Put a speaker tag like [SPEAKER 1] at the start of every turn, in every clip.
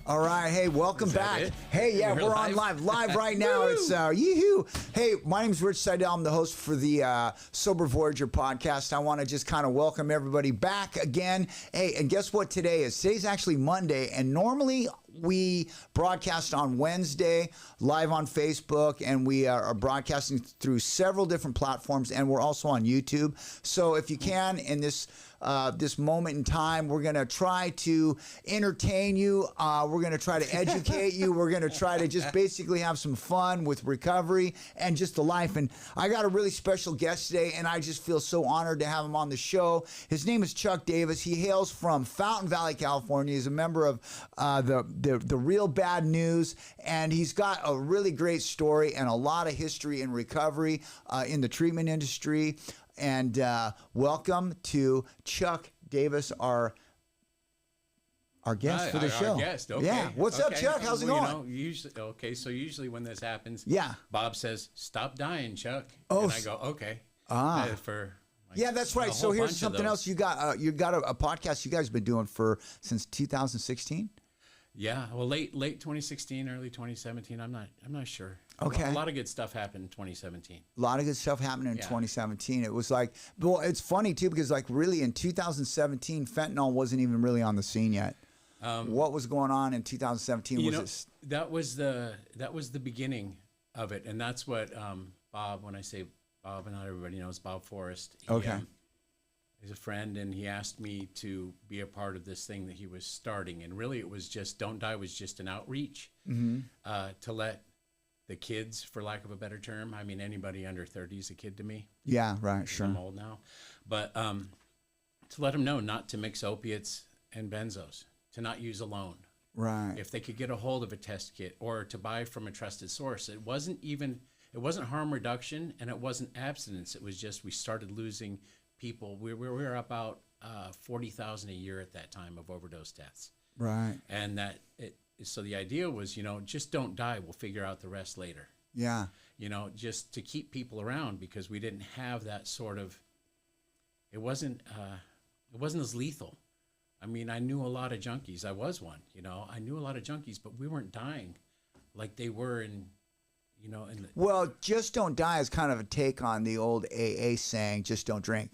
[SPEAKER 1] All right, hey, welcome back.
[SPEAKER 2] It?
[SPEAKER 1] Hey, yeah, we're on live right now. It's yoo-hoo. Hey, my name's Rich Seidel. I'm the host for the Sober Voyager podcast. I want to just kind of welcome everybody back again. Hey, and guess what today is? Today's actually Monday, and normally we broadcast on Wednesday live on Facebook, and we are broadcasting through several different platforms, and we're also on YouTube. So if you can, in this moment in time, we're going to try to entertain you. We're going to try to educate you. We're going to try to just basically have some fun with recovery and just the life. And I got a really special guest today, and I just feel so honored to have him on the show. His name is Chuk Davis. He hails from Fountain Valley, California. He's a member of the Real Bad News, and he's got a really great story and a lot of history in recovery in the treatment industry. And welcome to Chuk Davis, our guest for the show.
[SPEAKER 2] Our guest, okay.
[SPEAKER 1] Yeah. What's up, Chuk? How's it going?
[SPEAKER 2] Usually when this happens,
[SPEAKER 1] yeah,
[SPEAKER 2] Bob says, "Stop dying, Chuk."
[SPEAKER 1] Oh,
[SPEAKER 2] and I go, "Okay."
[SPEAKER 1] Yeah, that's right. So here's something else. You got a podcast you guys have been doing since 2016.
[SPEAKER 2] Yeah, well, late 2016, early 2017. I'm not sure.
[SPEAKER 1] Okay.
[SPEAKER 2] A lot of good stuff happened in 2017.
[SPEAKER 1] A lot of good stuff happened in 2017. It was like, well, it's funny too because like really in 2017, fentanyl wasn't even really on the scene yet. What was going on in 2017?
[SPEAKER 2] That was the beginning of it, and that's what Bob. When I say Bob, and not everybody knows Bob Forrest. He's a friend, and he asked me to be a part of this thing that he was starting. And really, it was just Don't Die was just an outreach to let the kids, for lack of a better term, I mean, anybody under 30 is a kid to me.
[SPEAKER 1] Yeah, right, sure.
[SPEAKER 2] I'm old now. But to let them know not to mix opiates and benzos, to not use alone.
[SPEAKER 1] Right.
[SPEAKER 2] If they could get a hold of a test kit or to buy from a trusted source, it wasn't harm reduction and it wasn't abstinence. It was just we started losing people. We were about 40,000 a year at that time of overdose deaths.
[SPEAKER 1] Right.
[SPEAKER 2] And so the idea was, just don't die. We'll figure out the rest later.
[SPEAKER 1] Yeah.
[SPEAKER 2] Just to keep people around because we didn't have that sort of. It wasn't as lethal. I mean, I knew a lot of junkies. I was one. I knew a lot of junkies, but we weren't dying like they were in.
[SPEAKER 1] Well, just don't die is kind of a take on the old AA saying, just don't drink.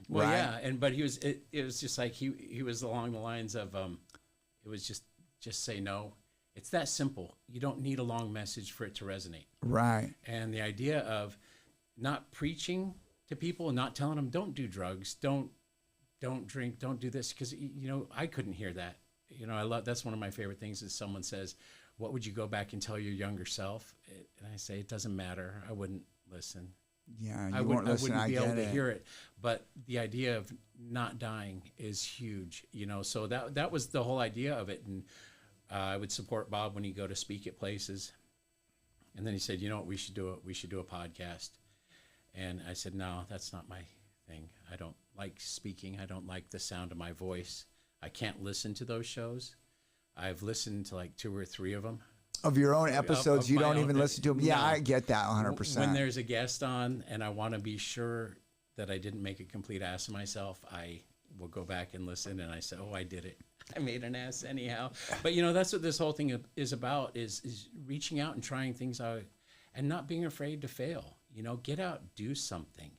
[SPEAKER 2] Well,
[SPEAKER 1] right?
[SPEAKER 2] yeah, but he was. It was just like he was along the lines of, it was just say no. It's that simple. You don't need a long message for it to resonate.
[SPEAKER 1] Right. And
[SPEAKER 2] the idea of not preaching to people and not telling them don't do drugs, don't drink, don't do this, because I couldn't hear that. I love that's one of my favorite things is someone says, what would you go back and tell your younger self? And I say, it doesn't matter. I wouldn't listen.
[SPEAKER 1] Yeah,
[SPEAKER 2] I wouldn't be able to hear it. But the idea of not dying is huge, So that was the whole idea of it. And I would support Bob when he'd go to speak at places. And then he said, what, we should do a podcast. And I said, no, that's not my thing. I don't like speaking. I don't like the sound of my voice. I can't listen to those shows. I've listened to like 2 or 3 of them. Of
[SPEAKER 1] your own episodes, you don't even listen to them? Yeah, no. I get that 100%.
[SPEAKER 2] When there's a guest on and I want to be sure that I didn't make a complete ass of myself, I will go back and listen and I say, oh, I did it. I made an ass anyhow. But, that's what this whole thing is about, is reaching out and trying things out and not being afraid to fail. Get out, do something.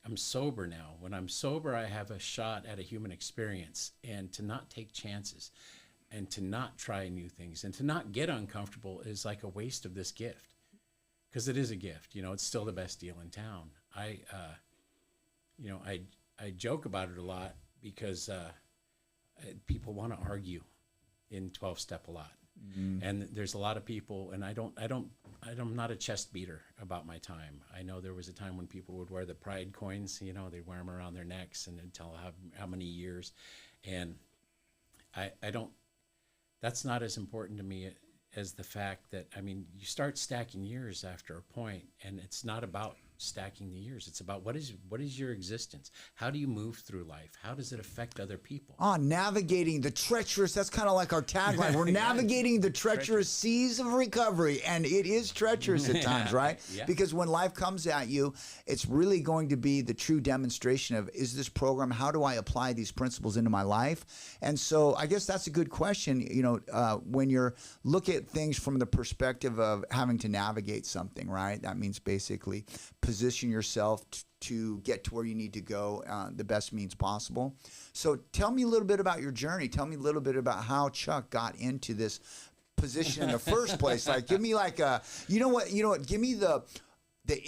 [SPEAKER 2] I'm sober now. When I'm sober, I have a shot at a human experience, and to not take chances and to not try new things and to not get uncomfortable is like a waste of this gift, because it is a gift. It's still the best deal in town. I joke about it a lot because people want to argue in 12-step a lot. Mm-hmm. And there's a lot of people, and I'm not a chest beater about my time. I know there was a time when people would wear the pride coins, they'd wear them around their necks and they'd tell how many years. And I don't, that's not as important to me as the fact that, you start stacking years after a point, and it's not about stacking the years. It's about what is your existence? How do you move through life? How does it affect other people?
[SPEAKER 1] Navigating the treacherous, that's kind of like our tagline. We're navigating the treacherous seas of recovery, and it is treacherous at times, right?
[SPEAKER 2] Yeah.
[SPEAKER 1] Because when life comes at you, it's really going to be the true demonstration of, is this program, how do I apply these principles into my life? And so I guess that's a good question, when you're look at things from the perspective of having to navigate something, right? That means basically position yourself to get to where you need to go the best means possible. So tell me a little bit about your journey. Tell me a little bit about how Chuk got into this position in the first place. Like, give me like a, you know what, give me the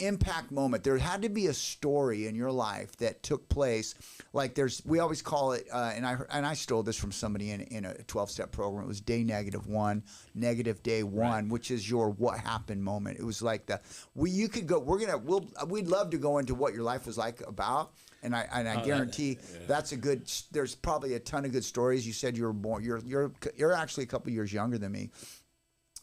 [SPEAKER 1] impact moment. There had to be a story in your life that took place. Like we always call it, and I stole this from somebody in a 12-step program. It was day -1, negative day one, right, which is your what happened moment. It was like we'd love to go into what your life was like about. And I guarantee that's a good. There's probably a ton of good stories. You said you were born. You're actually a couple years younger than me.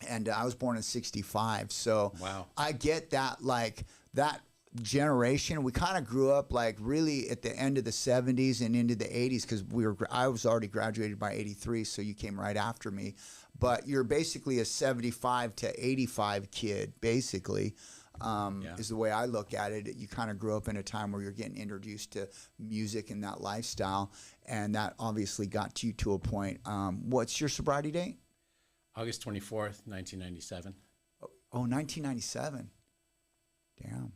[SPEAKER 1] And I was born in ⁻65, so
[SPEAKER 2] wow.
[SPEAKER 1] I get that, like that generation. We kind of grew up like really at the end of the '70s and into the '80s because I was already graduated by '83, so you came right after me. But you're basically a '75 to '85 kid, basically. Is the way I look at it. You kind of grew up in a time where you're getting introduced to music and that lifestyle, and that obviously got you to a point. What's your sobriety date?
[SPEAKER 2] August 24th, 1997.
[SPEAKER 1] Oh, 1997. Damn.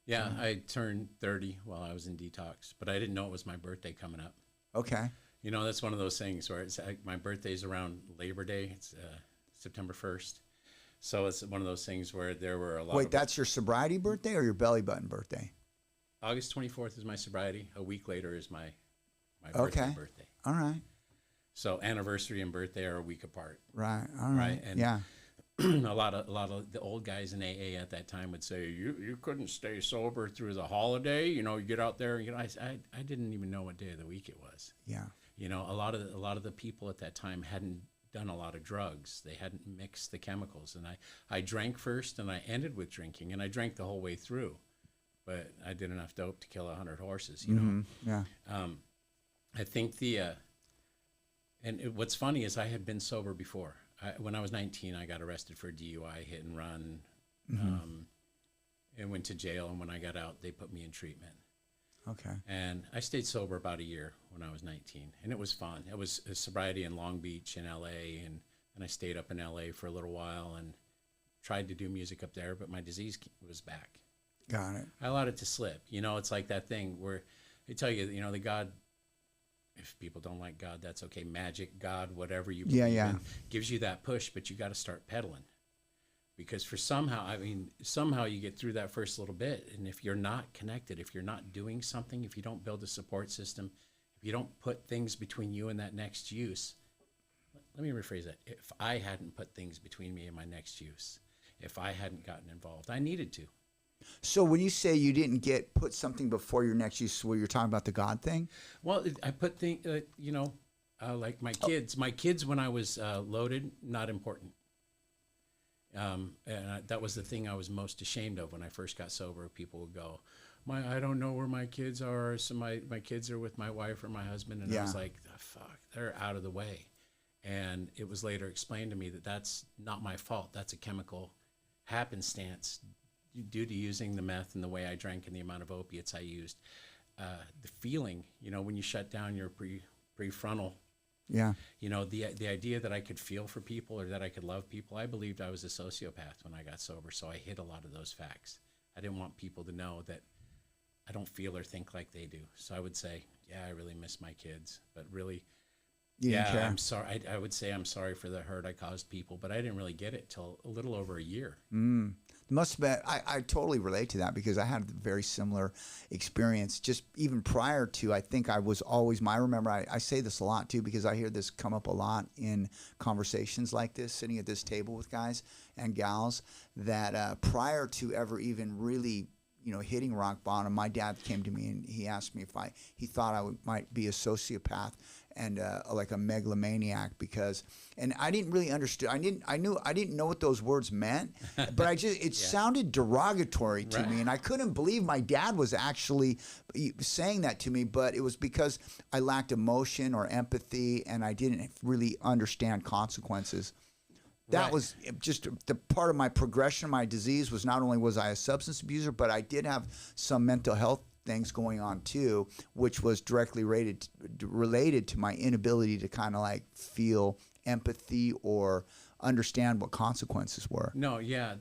[SPEAKER 2] Yeah, I turned 30 while I was in detox, but I didn't know it was my birthday coming up.
[SPEAKER 1] Okay.
[SPEAKER 2] That's one of those things where it's my birthday's around Labor Day. It's September 1st. So it's one of those things where there were a lot
[SPEAKER 1] Wait, that's your sobriety birthday or your belly button birthday?
[SPEAKER 2] August 24th is my sobriety. A week later is my birthday.
[SPEAKER 1] All right.
[SPEAKER 2] So anniversary and birthday are a week apart.
[SPEAKER 1] Right. All right.
[SPEAKER 2] And
[SPEAKER 1] yeah.
[SPEAKER 2] a lot of the old guys in AA at that time would say, you couldn't stay sober through the holiday. You get out there. I didn't even know what day of the week it was.
[SPEAKER 1] Yeah.
[SPEAKER 2] A lot of the people at that time hadn't done a lot of drugs. They hadn't mixed the chemicals. And I drank first and I ended with drinking, and I drank the whole way through. But I did enough dope to kill 100 horses,
[SPEAKER 1] Yeah.
[SPEAKER 2] I think what's funny is I had been sober before. When I was 19, I got arrested for DUI, hit and run, and went to jail. And when I got out, they put me in treatment.
[SPEAKER 1] Okay.
[SPEAKER 2] And I stayed sober about a year when I was 19, and it was fun. It was a sobriety in Long Beach in LA, and I stayed up in LA for a little while and tried to do music up there, but my disease was back.
[SPEAKER 1] Got it.
[SPEAKER 2] I allowed it to slip. It's like that thing where they tell you, the God, if people don't like God, that's okay. Magic, God, whatever you believe in, gives you that push, but you got to start pedaling. Because somehow you get through that first little bit, and if you're not connected, if you're not doing something, if you don't build a support system, if you don't put things between you and that next use, let me rephrase that. If I hadn't put things between me and my next use, if I hadn't gotten involved, I needed to.
[SPEAKER 1] So when you say you didn't put something before your next use, where you're talking about the God thing?
[SPEAKER 2] Well, I put things, like my kids. My kids, when I was loaded, not important. And that was the thing I was most ashamed of when I first got sober. People would go, I don't know where my kids are. So my kids are with my wife or my husband. And I was like, oh, fuck, they're out of the way. And it was later explained to me that that's not my fault. That's a chemical happenstance due to using the meth and the way I drank and the amount of opiates I used. The feeling, when you shut down your prefrontal.
[SPEAKER 1] Yeah.
[SPEAKER 2] The idea that I could feel for people or that I could love people, I believed I was a sociopath when I got sober. So I hid a lot of those facts. I didn't want people to know that I don't feel or think like they do. So I would say, yeah, I really miss my kids, but really, I'm sorry. I would say I'm sorry for the hurt I caused people, but I didn't really get it till a little over a year.
[SPEAKER 1] Must have been, I totally relate to that because I had a very similar experience just even prior to, I think I was always, I remember I say this a lot too because I hear this come up a lot in conversations like this, sitting at this table with guys and gals, that prior to ever even really, hitting rock bottom, my dad came to me and he asked me if he thought I might be a sociopath. like a megalomaniac because, and I didn't really understand. I didn't know what those words meant, but it sounded derogatory to me, and I couldn't believe my dad was actually saying that to me. But it was because I lacked emotion or empathy, and I didn't really understand consequences. That was just the part of my progression of my disease. Was not only was I a substance abuser, but I did have some mental health things going on too, which was directly related to my inability to kind of like feel empathy or understand what consequences were.
[SPEAKER 2] No, yeah,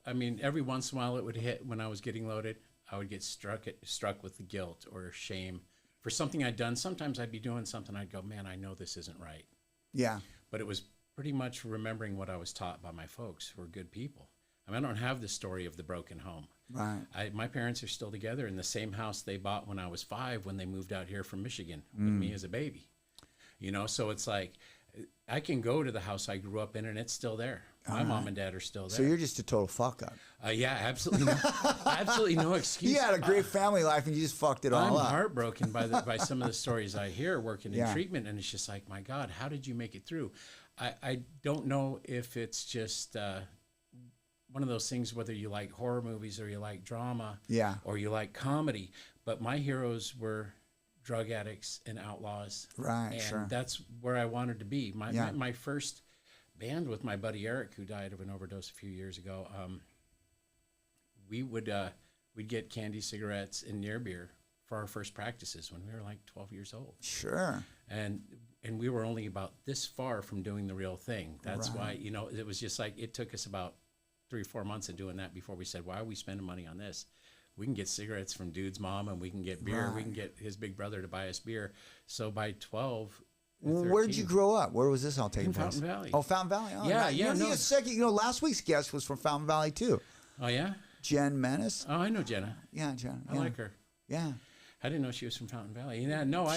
[SPEAKER 2] I mean, every once in a while it would hit when I was getting loaded. I would get struck with the guilt or shame for something I'd done. Sometimes I'd be doing something, I'd go, man, I know this isn't right.
[SPEAKER 1] Yeah.
[SPEAKER 2] But it was pretty much remembering what I was taught by my folks who are good people. I mean, I don't have the story of the broken home.
[SPEAKER 1] Right.
[SPEAKER 2] My parents are still together in the same house they bought when I was 5 when they moved out here from Michigan with me as a baby. You know, so it's like I can go to the house I grew up in and it's still there. My mom and dad are still there.
[SPEAKER 1] So you're just a total fuck up.
[SPEAKER 2] Yeah, absolutely. Absolutely no excuse.
[SPEAKER 1] You had a great family life and you just fucked it all up.
[SPEAKER 2] I'm heartbroken by some of the stories I hear working in treatment, and it's just like, my God, how did you make it through? I don't know if it's just one of those things, whether you like horror movies or you like drama or you like comedy, but my heroes were drug addicts and outlaws.
[SPEAKER 1] Right,
[SPEAKER 2] and that's where I wanted to be. My first band with my buddy Eric, who died of an overdose a few years ago, we'd get candy, cigarettes, and near beer for our first practices when we were like 12 years old.
[SPEAKER 1] Sure.
[SPEAKER 2] And we were only about this far from doing the real thing. That's why, you know, it was just like, it took us about 3 or 4 months of doing that before we said, why are we spending money on this? We can get cigarettes from dude's mom, and we can get beer. We can get his big brother to buy us beer. So by 12,
[SPEAKER 1] where did you grow up? Where was this all taking place?
[SPEAKER 2] Fountain Valley.
[SPEAKER 1] Oh, Fountain Valley. Oh,
[SPEAKER 2] yeah,
[SPEAKER 1] nice.
[SPEAKER 2] yeah.
[SPEAKER 1] Last week's guest was from Fountain Valley too.
[SPEAKER 2] Oh yeah.
[SPEAKER 1] Jen Menace.
[SPEAKER 2] Oh, I know Jenna.
[SPEAKER 1] Yeah, Jen.
[SPEAKER 2] I like her.
[SPEAKER 1] Yeah.
[SPEAKER 2] I didn't know she was from Fountain Valley. Yeah, no,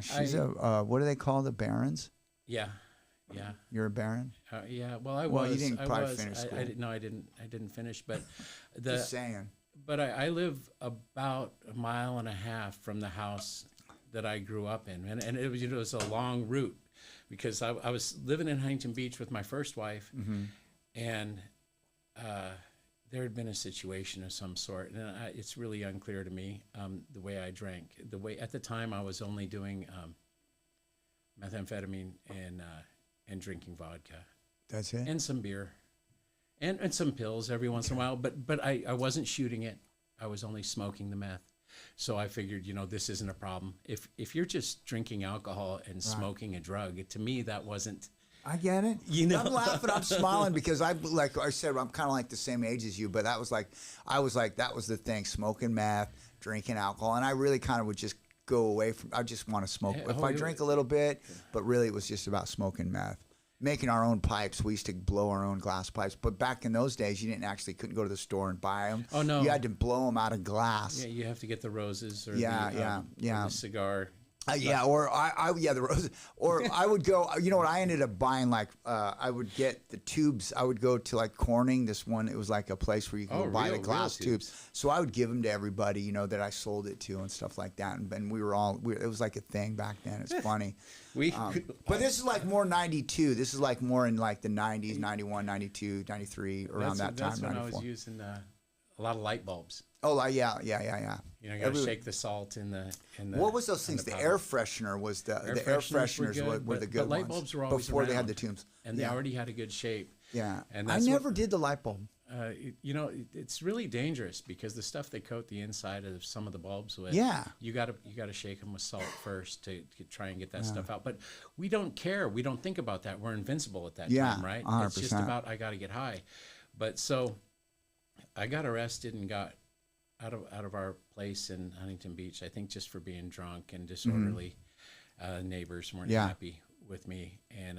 [SPEAKER 1] she's what do they call the barons?
[SPEAKER 2] Yeah. Yeah.
[SPEAKER 1] You're a baron?
[SPEAKER 2] Yeah. Well,
[SPEAKER 1] Well, you didn't probably finish school.
[SPEAKER 2] I didn't finish, but
[SPEAKER 1] just saying.
[SPEAKER 2] But I live about 1.5 miles from the house that I grew up in, and it was a long route because I was living in Huntington Beach with my first wife, and there had been a situation of some sort, and it's really unclear to me the way I drank. At the time I was only doing methamphetamine and drinking vodka.
[SPEAKER 1] That's it.
[SPEAKER 2] And some beer, and some pills every once in a while. But I wasn't shooting it. I was only smoking the meth. So I figured, you know, this isn't a problem. If you're just drinking alcohol and smoking a drug, to me that wasn't.
[SPEAKER 1] I get it.
[SPEAKER 2] You know,
[SPEAKER 1] I'm laughing, I'm smiling because like I said, I'm kind of like the same age as you, but that was the thing, smoking meth, drinking alcohol, and I really kind of would just go away from. I just want to smoke. If I drink a little bit, but really it was just about smoking meth. Making our own pipes. We used to blow our own glass pipes. But back in those days, you couldn't go to the store and buy them.
[SPEAKER 2] Oh, no.
[SPEAKER 1] You had to blow them out of glass.
[SPEAKER 2] Yeah, you have to get the roses or
[SPEAKER 1] the
[SPEAKER 2] cigar.
[SPEAKER 1] The roses. Or I would go, you know what, I ended up buying I would get the tubes. I would go to like Corning, this one, it was like a place where you could buy the glass tubes. So I would give them to everybody, you know, that I sold it to and stuff like that. And it was like a thing back then. It's funny. But this is like more 92. This is like more in like the 90s, 91, 92, 93, around that time.
[SPEAKER 2] That's when
[SPEAKER 1] 94.
[SPEAKER 2] I was using a lot of light bulbs.
[SPEAKER 1] Oh, yeah.
[SPEAKER 2] You know, you got to shake the salt in the.
[SPEAKER 1] What was those things? The air freshener was the air fresheners were the good ones.
[SPEAKER 2] But light bulbs were always
[SPEAKER 1] before
[SPEAKER 2] around,
[SPEAKER 1] they had the tubes,
[SPEAKER 2] and they already had a good shape.
[SPEAKER 1] Yeah,
[SPEAKER 2] and
[SPEAKER 1] I never did the light bulb.
[SPEAKER 2] You know, it's really dangerous because the stuff they coat the inside of some of the bulbs with.
[SPEAKER 1] Yeah,
[SPEAKER 2] you got to shake them with salt first to try and get that stuff out. But we don't care. We don't think about that. We're invincible at that time, right?
[SPEAKER 1] 100%.
[SPEAKER 2] It's just about I got to get high. But so I got arrested and got out of our place in Huntington Beach, I think just for being drunk and disorderly. Neighbors weren't happy with me, and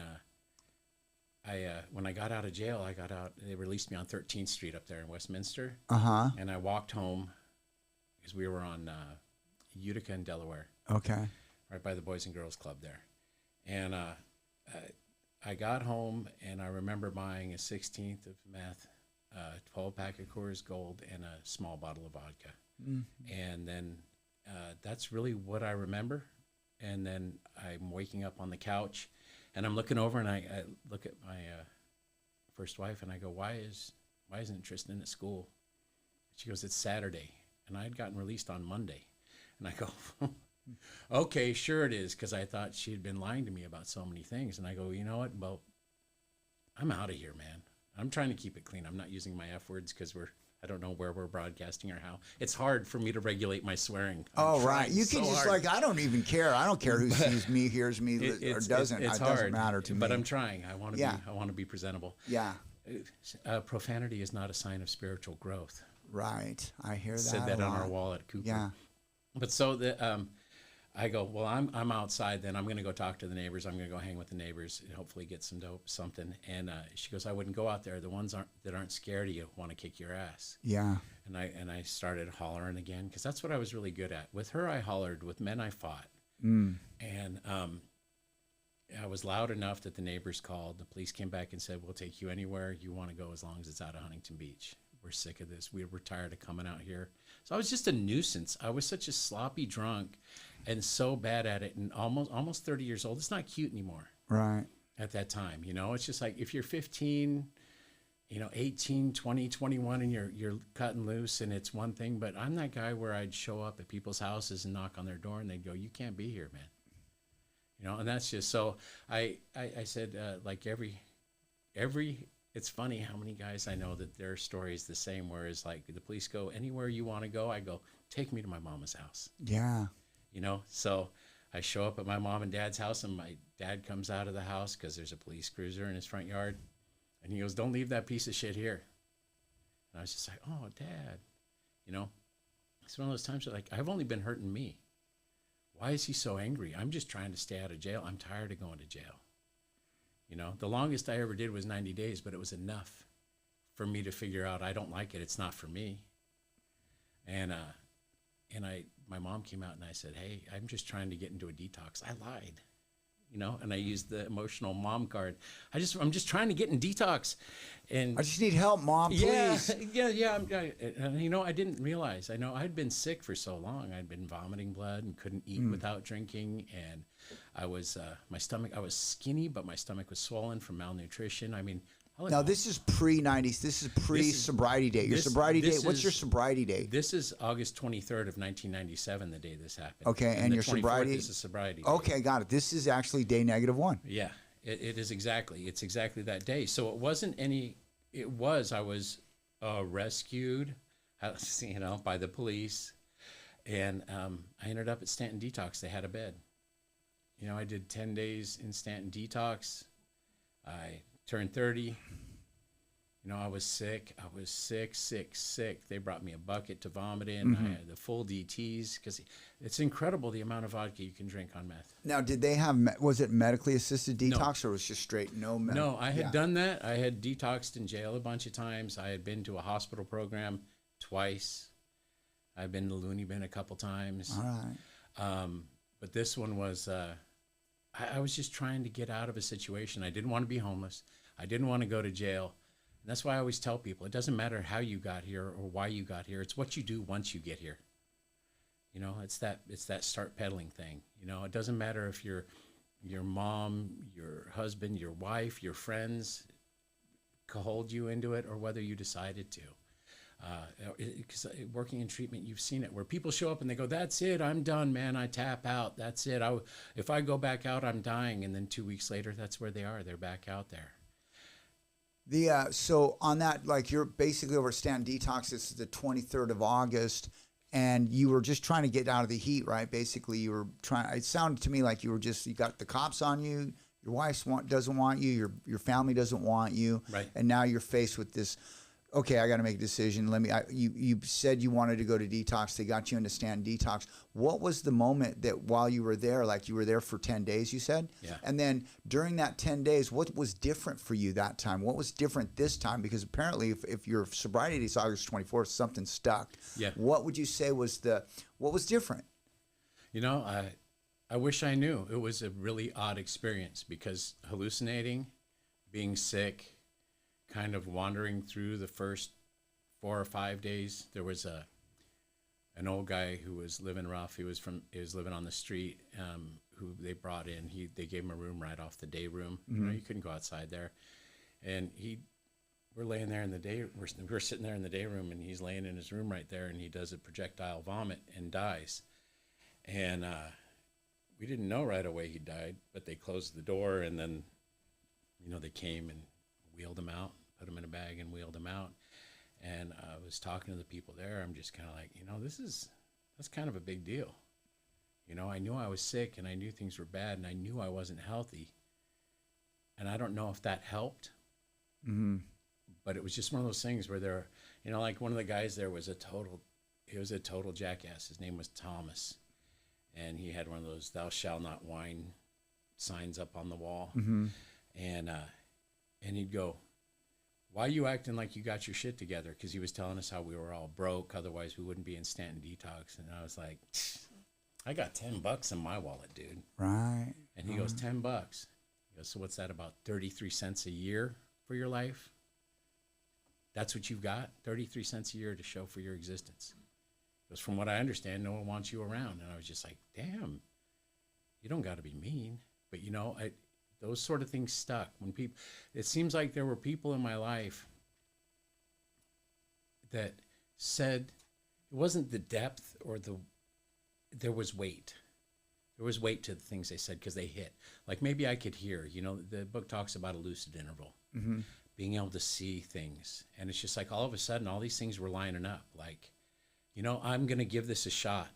[SPEAKER 2] when I got out of jail, they released me on 13th Street up there in Westminster, and I walked home because we were on Utica in Delaware, right by the Boys and Girls Club there, and I got home, and I remember buying a 16th of meth, 12-pack of Coors Gold, and a small bottle of vodka. And then that's really what I remember. and then I'm waking up on the couch, and I'm looking over, and I look at my first wife, and I go, why isn't Tristan at school? She goes, it's Saturday, and I had gotten released on Monday, and I go, okay, sure it is, because I thought she had been lying to me about so many things, and I go, you know what? Well, I'm out of here, man. I'm trying to keep it clean. I'm not using my F words because I don't know where we're broadcasting or how. It's hard for me to regulate my swearing.
[SPEAKER 1] Oh, right. You can just like, I don't even care. I don't care who sees me, hears me, or doesn't.
[SPEAKER 2] It's
[SPEAKER 1] it
[SPEAKER 2] hard,
[SPEAKER 1] doesn't matter to me.
[SPEAKER 2] But I'm trying. I want to be presentable.
[SPEAKER 1] Yeah.
[SPEAKER 2] Profanity is not a sign of spiritual growth.
[SPEAKER 1] Right. I hear that.
[SPEAKER 2] Said that on our wall at Cooper.
[SPEAKER 1] Yeah.
[SPEAKER 2] But so I go, well, I'm outside then. I'm going to go talk to the neighbors. I'm going to go hang with the neighbors and hopefully get some dope, something. And she goes, I wouldn't go out there. The ones that aren't scared of you want to kick your ass.
[SPEAKER 1] Yeah.
[SPEAKER 2] And I started hollering again because that's what I was really good at. With her, I hollered. With men, I fought. And I was loud enough that the neighbors called. The police came back and said, we'll take you anywhere you want to go as long as it's out of Huntington Beach. We're sick of this. We're tired of coming out here. So I was just a nuisance. I was such a sloppy drunk and so bad at it, and almost 30 years old. It's not cute anymore.
[SPEAKER 1] Right.
[SPEAKER 2] At that time, it's just like if you're 15, 18, 20, 21, and you're cutting loose, and it's one thing. But I'm that guy where I'd show up at people's houses and knock on their door, and they'd go, "You can't be here, man." And that's just so. I said like every. It's funny how many guys I know that their story is the same. Whereas like the police go, anywhere you want to go, I go, take me to my mama's house.
[SPEAKER 1] Yeah.
[SPEAKER 2] So I show up at my mom and dad's house, and my dad comes out of the house because there's a police cruiser in his front yard. And he goes, don't leave that piece of shit here. And I was just like, oh, Dad. It's one of those times where like, I've only been hurting me. Why is he so angry? I'm just trying to stay out of jail. I'm tired of going to jail. The longest I ever did was 90 days, but it was enough for me to figure out I don't like it. It's not for me. And my mom came out and I said, hey, I'm just trying to get into a detox. I lied, and I used the emotional mom card. I'm just trying to get in detox. And
[SPEAKER 1] I just need help, Mom, please.
[SPEAKER 2] Yeah. I didn't realize. I'd been sick for so long. I'd been vomiting blood and couldn't eat without drinking. And I was, I was skinny, but my stomach was swollen from malnutrition. Now,
[SPEAKER 1] this is pre-90s. This is pre-sobriety date. Your sobriety date, what's your sobriety date?
[SPEAKER 2] This is August 23rd of 1997, the day this happened.
[SPEAKER 1] Okay, and your sobriety?
[SPEAKER 2] Is a sobriety date.
[SPEAKER 1] Okay, got it. This is actually day -1.
[SPEAKER 2] Yeah, it is exactly. It's exactly that day. So it wasn't any, I was rescued, by the police. And I ended up at Stanton Detox. They had a bed. I did 10 days in Stanton Detox. I turned 30. I was sick. I was sick. They brought me a bucket to vomit in. I had the full DTs because it's incredible the amount of vodka you can drink on meth.
[SPEAKER 1] Now, did they have, was it medically assisted detox or was it just straight no meth?
[SPEAKER 2] No, I had done that. I had detoxed in jail a bunch of times. I had been to a hospital program twice. I've been to Looney Bin a couple times.
[SPEAKER 1] All right.
[SPEAKER 2] But this one was, I was just trying to get out of a situation. I didn't want to be homeless. I didn't want to go to jail. And that's why I always tell people, it doesn't matter how you got here or why you got here. It's what you do once you get here. It's that start pedaling thing. It doesn't matter if your mom, your husband, your wife, your friends cajoled you into it or whether you decided to. Because working in treatment, you've seen it where people show up and they go, that's it, I'm done, man, I tap out, that's it. If I go back out, I'm dying. And then 2 weeks later, that's where they are. They're back out there.
[SPEAKER 1] So on that, like you're basically over at Stanton Detox, this is the 23rd of August, and you were just trying to get out of the heat, right? Basically, you were trying, it sounded to me like you got the cops on you, your wife doesn't want you, your family doesn't want you,
[SPEAKER 2] right?
[SPEAKER 1] And now you're faced with this, okay, I got to make a decision. You said you wanted to go to detox. They got you into Stanton Detox. What was the moment that while you were there, like you were there for 10 days, you said?
[SPEAKER 2] Yeah.
[SPEAKER 1] And then during that 10 days, what was different for you that time? What was different this time? Because apparently if your sobriety date is August 24th, something stuck.
[SPEAKER 2] Yeah.
[SPEAKER 1] What would you say what was different?
[SPEAKER 2] I wish I knew. It was a really odd experience because hallucinating, being sick, kind of wandering through the first 4 or 5 days. There was an old guy who was living rough. He was living on the street, who they brought in. They gave him a room right off the day room. You know, you couldn't go outside there. And we're laying there in the day. We're sitting there in the day room, and he's laying in his room right there, and he does a projectile vomit and dies. And we didn't know right away he died, but they closed the door, and then, you know, they came and wheeled him out, put him in a bag and wheeled him out. And I was talking to the people there. I'm just kind of like, you know, that's kind of a big deal. You know, I knew I was sick, and I knew things were bad, and I knew I wasn't healthy. And I don't know if that helped. Mm-hmm. But it was just one of those things where there, you know, like one of the guys there was a total jackass. His name was Thomas. And he had one of those "Thou shalt not whine" signs up on the wall. Mm-hmm. And he'd go, "Why are you acting like you got your shit together?" Because he was telling us how we were all broke. Otherwise, we wouldn't be in Stanton Detox. And I was like, I got $10 in my wallet, dude.
[SPEAKER 1] Right.
[SPEAKER 2] And he goes, $10. He goes, so what's that, about 33 cents a year for your life? That's what you've got? 33 cents a year to show for your existence. Because from what I understand, no one wants you around. And I was just like, damn, you don't got to be mean. But, you know, those sort of things stuck. It seems like there were people in my life that said it wasn't the depth or there was weight. There was weight to the things they said because they hit. Like maybe I could hear, you know, the book talks about a lucid interval, being able to see things. And it's just like all of a sudden, all these things were lining up. Like, you know, I'm going to give this a shot.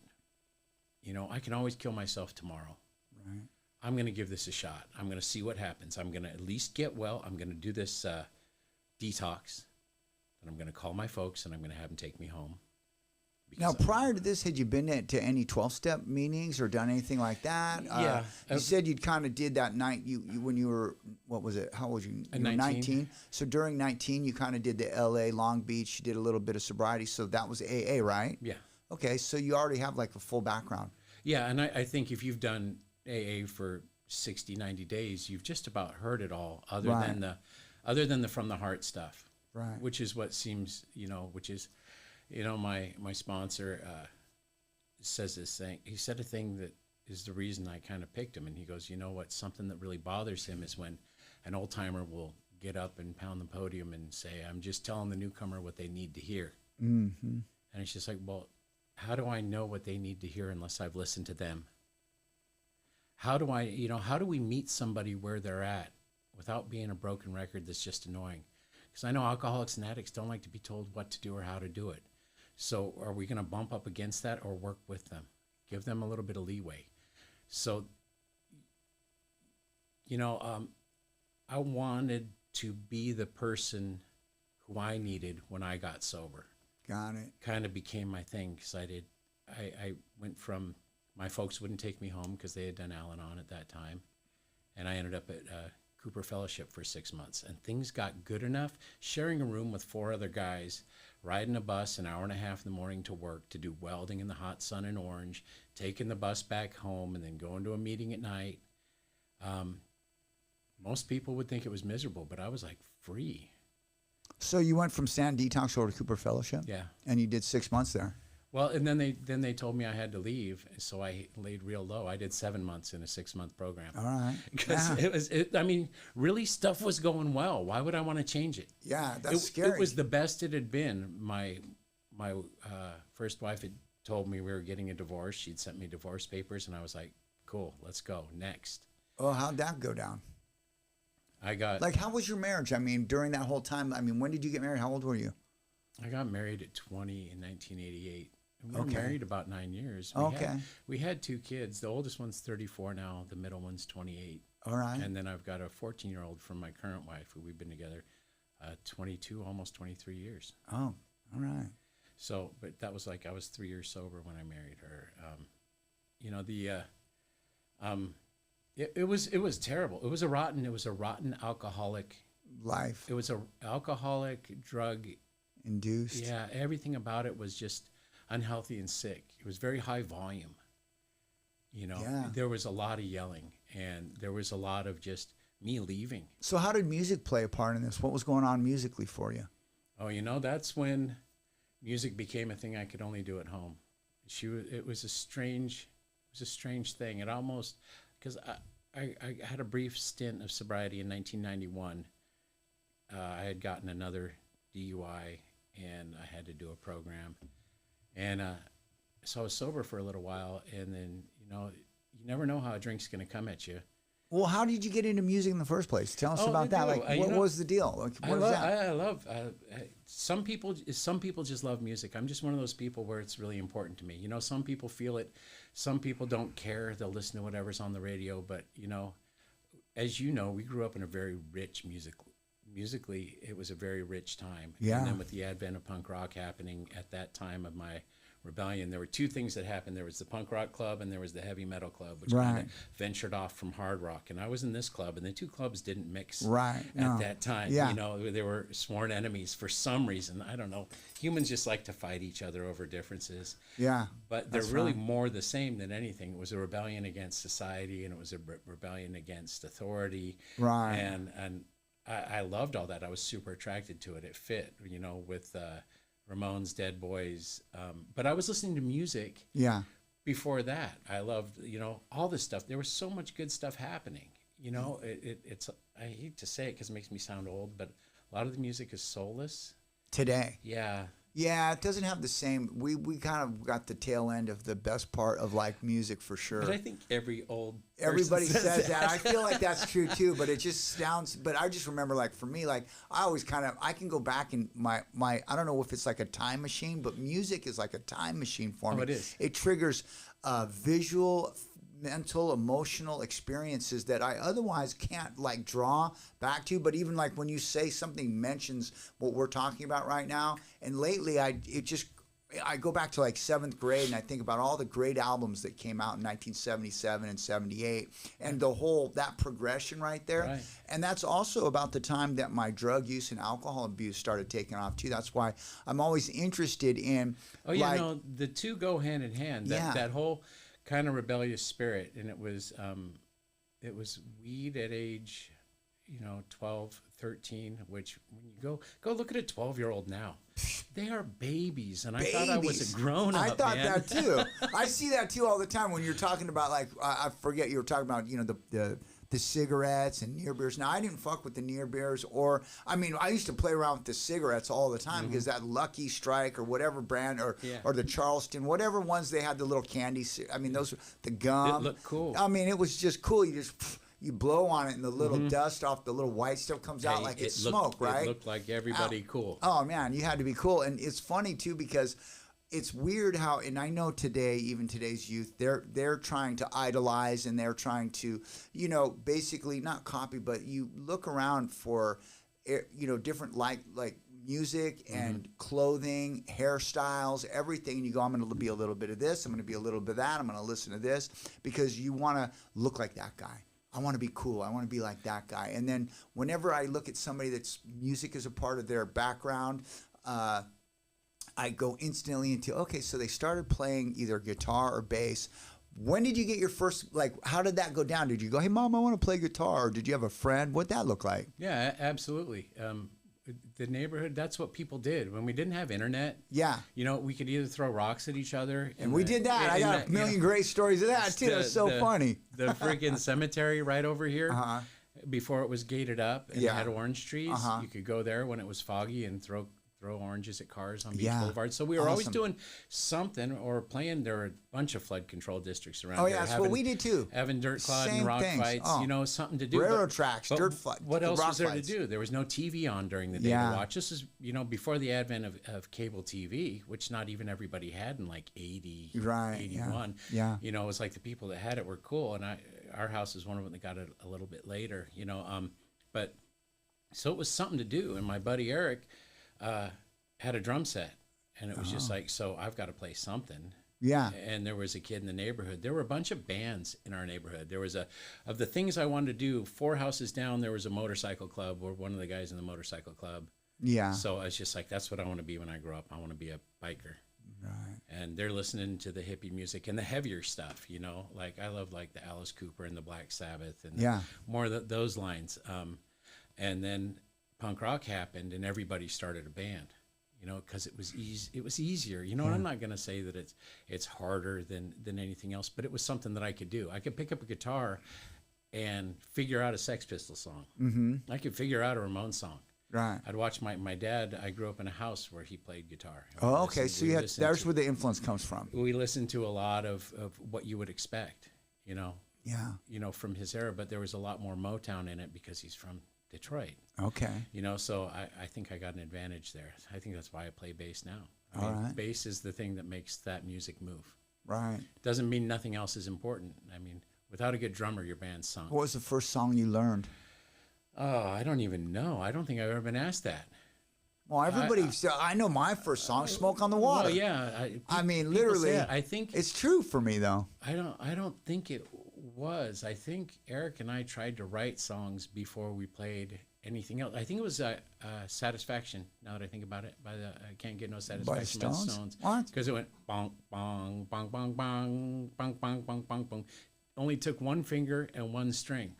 [SPEAKER 2] You know, I can always kill myself tomorrow. Right. I'm going to give this a shot. I'm going to see what happens. I'm going to at least get well. I'm going to do this detox. And I'm going to call my folks and I'm going to have them take me home.
[SPEAKER 1] Now, prior to this, had you been to any 12-step meetings or done anything like that?
[SPEAKER 2] Yeah.
[SPEAKER 1] You said you kind of did that night you when you were, what was it? How old were you? You were 19. So during 19, you kind of did the L.A., Long Beach. You did a little bit of sobriety. So that was AA, right?
[SPEAKER 2] Yeah.
[SPEAKER 1] Okay, so you already have like a full background.
[SPEAKER 2] Yeah, and I think if you've done AA for 60, 90 days, you've just about heard it all other than the from the heart stuff.
[SPEAKER 1] Right.
[SPEAKER 2] Which is what seems, you know, my sponsor says this thing. He said a thing that is the reason I kind of picked him. And he goes, you know what, something that really bothers him is when an old timer will get up and pound the podium and say, I'm just telling the newcomer what they need to hear. Mm-hmm. And it's just like, well, how do I know what they need to hear unless I've listened to them? How do we meet somebody where they're at without being a broken record that's just annoying? Because I know alcoholics and addicts don't like to be told what to do or how to do it. So are we going to bump up against that or work with them? Give them a little bit of leeway. So, you know, I wanted to be the person who I needed when I got sober.
[SPEAKER 1] Got it.
[SPEAKER 2] Kind of became my thing because I went from, my folks wouldn't take me home because they had done Al-Anon at that time. And I ended up at Cooper Fellowship for 6 months. And things got good enough, sharing a room with 4 other guys, riding a bus an hour and a half in the morning to work to do welding in the hot sun in Orange, taking the bus back home, and then going to a meeting at night. Most people would think it was miserable, but I was like free.
[SPEAKER 1] So you went from Stand Detox over to Cooper Fellowship?
[SPEAKER 2] Yeah.
[SPEAKER 1] And you did 6 months there?
[SPEAKER 2] Well, and then they told me I had to leave, so I laid real low. I did 7 months in a 6-month program.
[SPEAKER 1] All right.
[SPEAKER 2] Because really stuff was going well. Why would I want to change it?
[SPEAKER 1] Yeah, that's scary.
[SPEAKER 2] It was the best it had been. My first wife had told me we were getting a divorce. She'd sent me divorce papers, and I was like, cool, let's go, next.
[SPEAKER 1] Oh, how'd that go down? How was your marriage? I mean, during that whole time, when did you get married? How old were you?
[SPEAKER 2] I got married at 20 in 1988. We were married about 9 years. We had 2 kids. The oldest one's 34 now. The middle one's 28.
[SPEAKER 1] All right.
[SPEAKER 2] And then I've got a 14-year-old from my current wife who we've been together 22, almost 23 years.
[SPEAKER 1] Oh, all right.
[SPEAKER 2] So, but that was like I was 3 years sober when I married her. It was terrible. It was a rotten alcoholic
[SPEAKER 1] life.
[SPEAKER 2] It was a alcoholic, drug
[SPEAKER 1] induced.
[SPEAKER 2] Yeah, everything about it was just unhealthy and sick. It was very high volume. You know, There was a lot of yelling, and there was a lot of just me leaving.
[SPEAKER 1] So how did music play a part in this? What was going on musically for you?
[SPEAKER 2] Oh, that's when music became a thing I could only do at home. It was a strange thing. It almost because I had a brief stint of sobriety in 1991. I had gotten another DUI, and I had to do a program. And so I was sober for a little while, and then, you never know how a drink's going to come at you.
[SPEAKER 1] Well, how did you get into music in the first place? Tell us about that. Like, what was the deal? Like, what is that?
[SPEAKER 2] I love. Some people just love music. I'm just one of those people where it's really important to me. Some people feel it. Some people don't care. They'll listen to whatever's on the radio. But as you know, we grew up in a very rich musically. It was a very rich time.
[SPEAKER 1] Yeah.
[SPEAKER 2] And then with the advent of punk rock happening at that time of my rebellion, there were two things that happened. There was the punk rock club and there was the heavy metal club, which kind of ventured off from hard rock. And I was in this club, and the two clubs didn't mix at that time.
[SPEAKER 1] Yeah.
[SPEAKER 2] They were sworn enemies for some reason. I don't know. Humans just like to fight each other over differences.
[SPEAKER 1] Yeah.
[SPEAKER 2] But they're really more the same than anything. It was a rebellion against society, and it was a rebellion against authority.
[SPEAKER 1] Right.
[SPEAKER 2] And I loved all that. I was super attracted to it. It fit, with Ramones, Dead Boys, but I was listening to music before that. I loved, all this stuff. There was so much good stuff happening. It's I hate to say it because it makes me sound old, but a lot of the music is soulless.
[SPEAKER 1] Today.
[SPEAKER 2] Yeah.
[SPEAKER 1] Yeah, it doesn't have the same. We kind of got the tail end of the best part of like music for sure.
[SPEAKER 2] But I think
[SPEAKER 1] everybody says that. I feel like that's true too, but it just sounds. But I just remember, like for me, like I always I can go back in my. I don't know if it's like a time machine, but music is like a time machine for me.
[SPEAKER 2] It is.
[SPEAKER 1] It triggers visual, mental, emotional experiences that I otherwise can't like draw back to. But even like when you say something mentions what we're talking about right now, and lately I go back to like 7th grade and I think about all the great albums that came out in 1977 and 78 and that progression right there.
[SPEAKER 2] Right.
[SPEAKER 1] And that's also about the time that my drug use and alcohol abuse started taking off too. That's why I'm always interested in
[SPEAKER 2] the two go hand in hand. That whole kind of rebellious spirit, and it was weed at age 12, 13, which when you go look at a 12-year-old now, they are babies, and I thought I was a grown-up.
[SPEAKER 1] I thought that too. I see that too all the time when you're talking about, like, I forget, you were talking about the cigarettes and near beers. Now, I didn't fuck with the near beers, I used to play around with the cigarettes all the time because that Lucky Strike or whatever brand or the Charleston, whatever ones they had the little candy. Those were the gum.
[SPEAKER 2] It looked cool.
[SPEAKER 1] It was just cool. You blow on it and the little dust off the little white stuff comes out like it's smoke, right?
[SPEAKER 2] It looked like everybody cool.
[SPEAKER 1] Oh, man, you had to be cool. And it's funny, too, because it's weird how, and I know today, even today's youth, they're trying to idolize and they're trying to, basically not copy, but you look around for, different like music and clothing, hairstyles, everything. And you go, I'm going to be a little bit of this. I'm going to be a little bit of that. I'm going to listen to this because you want to look like that guy. I want to be cool. I want to be like that guy. And then whenever I look at somebody that's music is a part of their background, I go instantly into, okay, so they started playing either guitar or bass. When did you get your first, how did that go down? Did you go, hey, Mom, I want to play guitar? Or did you have a friend? What'd that look like?
[SPEAKER 2] Yeah, absolutely. The neighborhood, that's what people did. When we didn't have internet, we could either throw rocks at each other.
[SPEAKER 1] And we did that. I got a million great stories of that, too. That's so funny.
[SPEAKER 2] The freaking cemetery right over here, before it was gated up and had orange trees, you could go there when it was foggy and throw oranges at cars on Beach Boulevard. So we were always doing something or playing. There were a bunch of flood control districts around.
[SPEAKER 1] Oh, yeah, that's what we did too.
[SPEAKER 2] Having dirt clod and rock fights, something to do.
[SPEAKER 1] Railroad tracks, dirt flood.
[SPEAKER 2] What else was there to do? There was no TV on during the day to watch. This is, before the advent of cable TV, which not even everybody had in like 80, 81.
[SPEAKER 1] Yeah.
[SPEAKER 2] It was like the people that had it were cool. And our house is one of them that got it a little bit later, but so it was something to do. And my buddy Eric, had a drum set, and it was just like, so I've got to play something.
[SPEAKER 1] Yeah.
[SPEAKER 2] And there was a kid in the neighborhood. There were a bunch of bands in our neighborhood. There was of the things I wanted to do, 4 houses down, there was a motorcycle club, or one of the guys in the motorcycle club.
[SPEAKER 1] Yeah.
[SPEAKER 2] So I was just like, that's what I want to be when I grow up. I want to be a biker.
[SPEAKER 1] Right.
[SPEAKER 2] And they're listening to the hippie music and the heavier stuff, like I love like the Alice Cooper and the Black Sabbath and more of those lines. And then punk rock happened and everybody started a band. you know, because it was easy. It was easier, you know. And I'm not going to say that it's harder than anything else, but it was something that I could do. I could pick up a guitar and figure out a Sex Pistols song. Mm-hmm. I could figure out a Ramones song.
[SPEAKER 1] Right.
[SPEAKER 2] I'd watch my dad. I grew up in a house where he played guitar.
[SPEAKER 1] Oh, okay. So there's where the influence comes from.
[SPEAKER 2] We listened to a lot of what you would expect, you know.
[SPEAKER 1] Yeah.
[SPEAKER 2] You know, from his era, but there was a lot more Motown in it because he's from Detroit.
[SPEAKER 1] Okay.
[SPEAKER 2] You know, so I think I got an advantage there. I think that's why I play bass now.
[SPEAKER 1] All right.
[SPEAKER 2] Bass is the thing that makes that music move.
[SPEAKER 1] Right.
[SPEAKER 2] Doesn't mean nothing else is important. I mean, without a good drummer, your band's sunk.
[SPEAKER 1] What was the first song you learned?
[SPEAKER 2] Oh, I don't even know. I don't think I've ever been asked that.
[SPEAKER 1] Well, I know my first song, "Smoke on the Water."
[SPEAKER 2] Well, yeah.
[SPEAKER 1] I mean, literally.
[SPEAKER 2] I think
[SPEAKER 1] it's true for me, though.
[SPEAKER 2] I don't think it was. I think Eric and I tried to write songs before we played anything else. I think it was "Satisfaction." Now that I think about it, by the "I Can't Get No Satisfaction" by the Stones. What? Because it went bong bong bong bong bong bong bong bong bong bong. Only took one finger and one string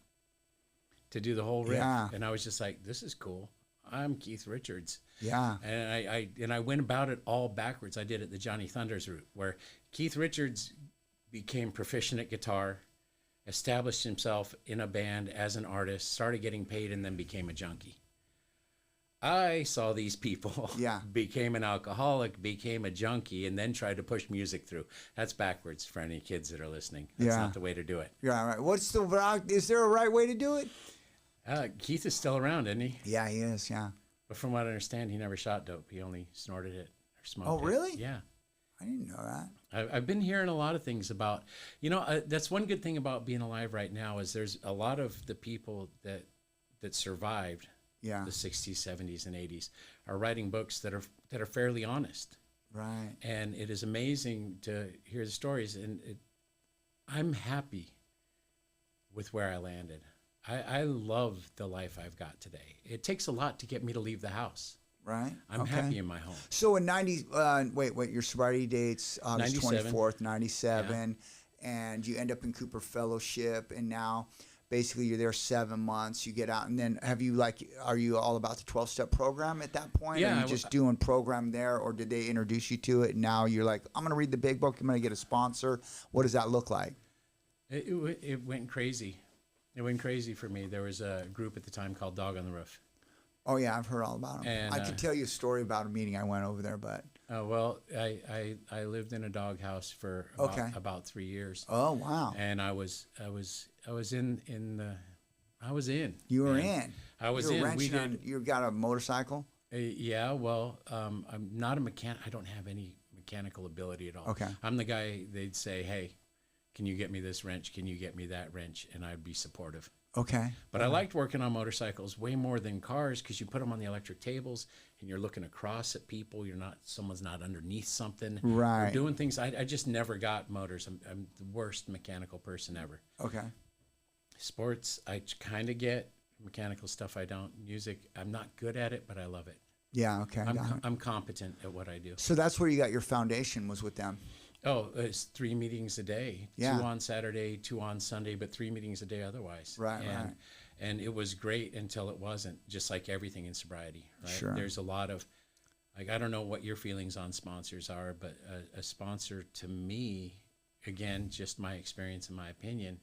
[SPEAKER 2] to do the whole riff, and I was just like, "This is cool. I'm Keith Richards."
[SPEAKER 1] Yeah.
[SPEAKER 2] And I went about it all backwards. I did it the Johnny Thunders route, where Keith Richards became proficient at guitar, established himself in a band as an artist, started getting paid, and then became a junkie. I saw these people became an alcoholic, became a junkie, and then tried to push music through. That's backwards for any kids that are listening. That's not the way to do it.
[SPEAKER 1] Yeah, right. Is there a right way to do it?
[SPEAKER 2] Keith is still around, isn't he?
[SPEAKER 1] Yeah, he is, yeah.
[SPEAKER 2] But from what I understand, he never shot dope. He only snorted it or smoked it.
[SPEAKER 1] Oh, really?
[SPEAKER 2] Yeah.
[SPEAKER 1] I didn't know that.
[SPEAKER 2] I've been hearing a lot of things about, you know, that's one good thing about being alive right now is there's a lot of the people that survived the 60s, 70s, and 80s are writing books that are fairly honest.
[SPEAKER 1] Right.
[SPEAKER 2] And it is amazing to hear the stories. And I'm happy with where I landed. I love the life I've got today. It takes a lot to get me to leave the house.
[SPEAKER 1] Right.
[SPEAKER 2] I'm happy in my home.
[SPEAKER 1] So in 90, your sobriety date's August 24th, 97, and you end up in Cooper Fellowship, and now basically you're there 7 months, you get out, and then are you all about the 12-step program at that point?
[SPEAKER 2] Yeah.
[SPEAKER 1] Are you just doing program there, or did they introduce you to it, and now you're like, I'm going to read the big book, I'm going to get a sponsor? What does that look like?
[SPEAKER 2] It went crazy. It went crazy for me. There was a group at the time called Dog on the Roof.
[SPEAKER 1] Oh, yeah, I've heard all about them.
[SPEAKER 2] And,
[SPEAKER 1] I could tell you a story about a meeting I went over there, but...
[SPEAKER 2] Well, I lived in a doghouse for about 3 years.
[SPEAKER 1] Oh, wow.
[SPEAKER 2] And I was in.
[SPEAKER 1] You were in.
[SPEAKER 2] I was in.
[SPEAKER 1] You got a motorcycle?
[SPEAKER 2] Yeah, well, I'm not a mechanic. I don't have any mechanical ability at all.
[SPEAKER 1] Okay.
[SPEAKER 2] I'm the guy, they'd say, hey, can you get me this wrench? Can you get me that wrench? And I'd be supportive.
[SPEAKER 1] Okay.
[SPEAKER 2] But I liked working on motorcycles way more than cars because you put them on the electric tables and you're looking across at people. Someone's not underneath something.
[SPEAKER 1] Right.
[SPEAKER 2] You're doing things. I just never got motors. I'm the worst mechanical person ever.
[SPEAKER 1] Okay.
[SPEAKER 2] Sports, I kind of get. Mechanical stuff, I don't. Music, I'm not good at it, but I love it.
[SPEAKER 1] Yeah, okay.
[SPEAKER 2] I'm competent at what I do.
[SPEAKER 1] So that's where you got your foundation, was with them.
[SPEAKER 2] Oh, it's 3 meetings a day.
[SPEAKER 1] Yeah.
[SPEAKER 2] 2 on Saturday, 2 on Sunday, but 3 meetings a day otherwise.
[SPEAKER 1] Right.
[SPEAKER 2] And it was great until it wasn't, just like everything in sobriety, right?
[SPEAKER 1] Sure.
[SPEAKER 2] There's a lot of, I don't know what your feelings on sponsors are, but a sponsor to me, again, just my experience and my opinion,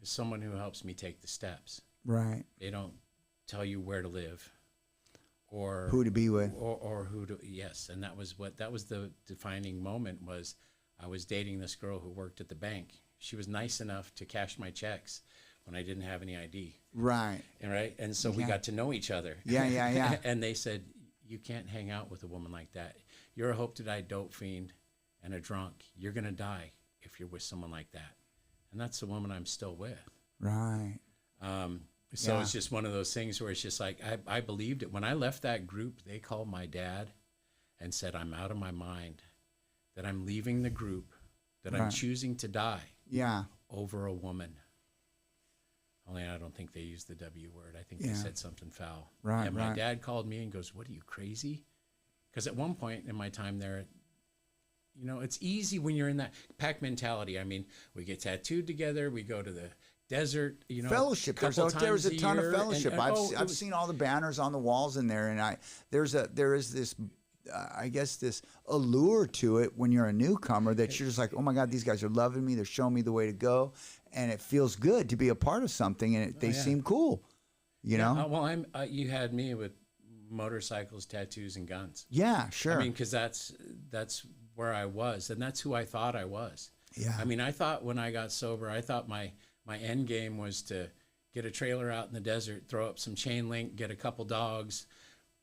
[SPEAKER 2] is someone who helps me take the steps.
[SPEAKER 1] Right.
[SPEAKER 2] They don't tell you where to live or
[SPEAKER 1] who to be with
[SPEAKER 2] or who to, yes. And that was the defining moment was I was dating this girl who worked at the bank. She was nice enough to cash my checks when I didn't have any ID.
[SPEAKER 1] Right.
[SPEAKER 2] And so we got to know each other.
[SPEAKER 1] Yeah.
[SPEAKER 2] And they said, you can't hang out with a woman like that. You're a hope to die dope fiend and a drunk. You're going to die if you're with someone like that. And that's the woman I'm still with.
[SPEAKER 1] Right.
[SPEAKER 2] So it's just one of those things where it's just like, I believed it. When I left that group, they called my dad and said, I'm out of my mind, that I'm leaving the group, that I'm choosing to die over a woman. Only I don't think they used the W word. I think they said something foul.
[SPEAKER 1] Right.
[SPEAKER 2] And my dad called me and goes, what, are you crazy? Because at one point in my time there, it's easy when you're in that pack mentality. I mean, we get tattooed together, we go to the desert,
[SPEAKER 1] fellowship. There's a ton of fellowship. I've seen all the banners on the walls in there, and there is this I guess this allure to it when you're a newcomer that you're just like, oh my God, these guys are loving me. They're showing me the way to go, and it feels good to be a part of something, and they seem cool. You know?
[SPEAKER 2] Well, you had me with motorcycles, tattoos, and guns.
[SPEAKER 1] Yeah, sure.
[SPEAKER 2] I mean, because that's where I was, and that's who I thought I was.
[SPEAKER 1] Yeah.
[SPEAKER 2] I mean, I thought when I got sober, I thought my end game was to get a trailer out in the desert, throw up some chain link, get a couple dogs,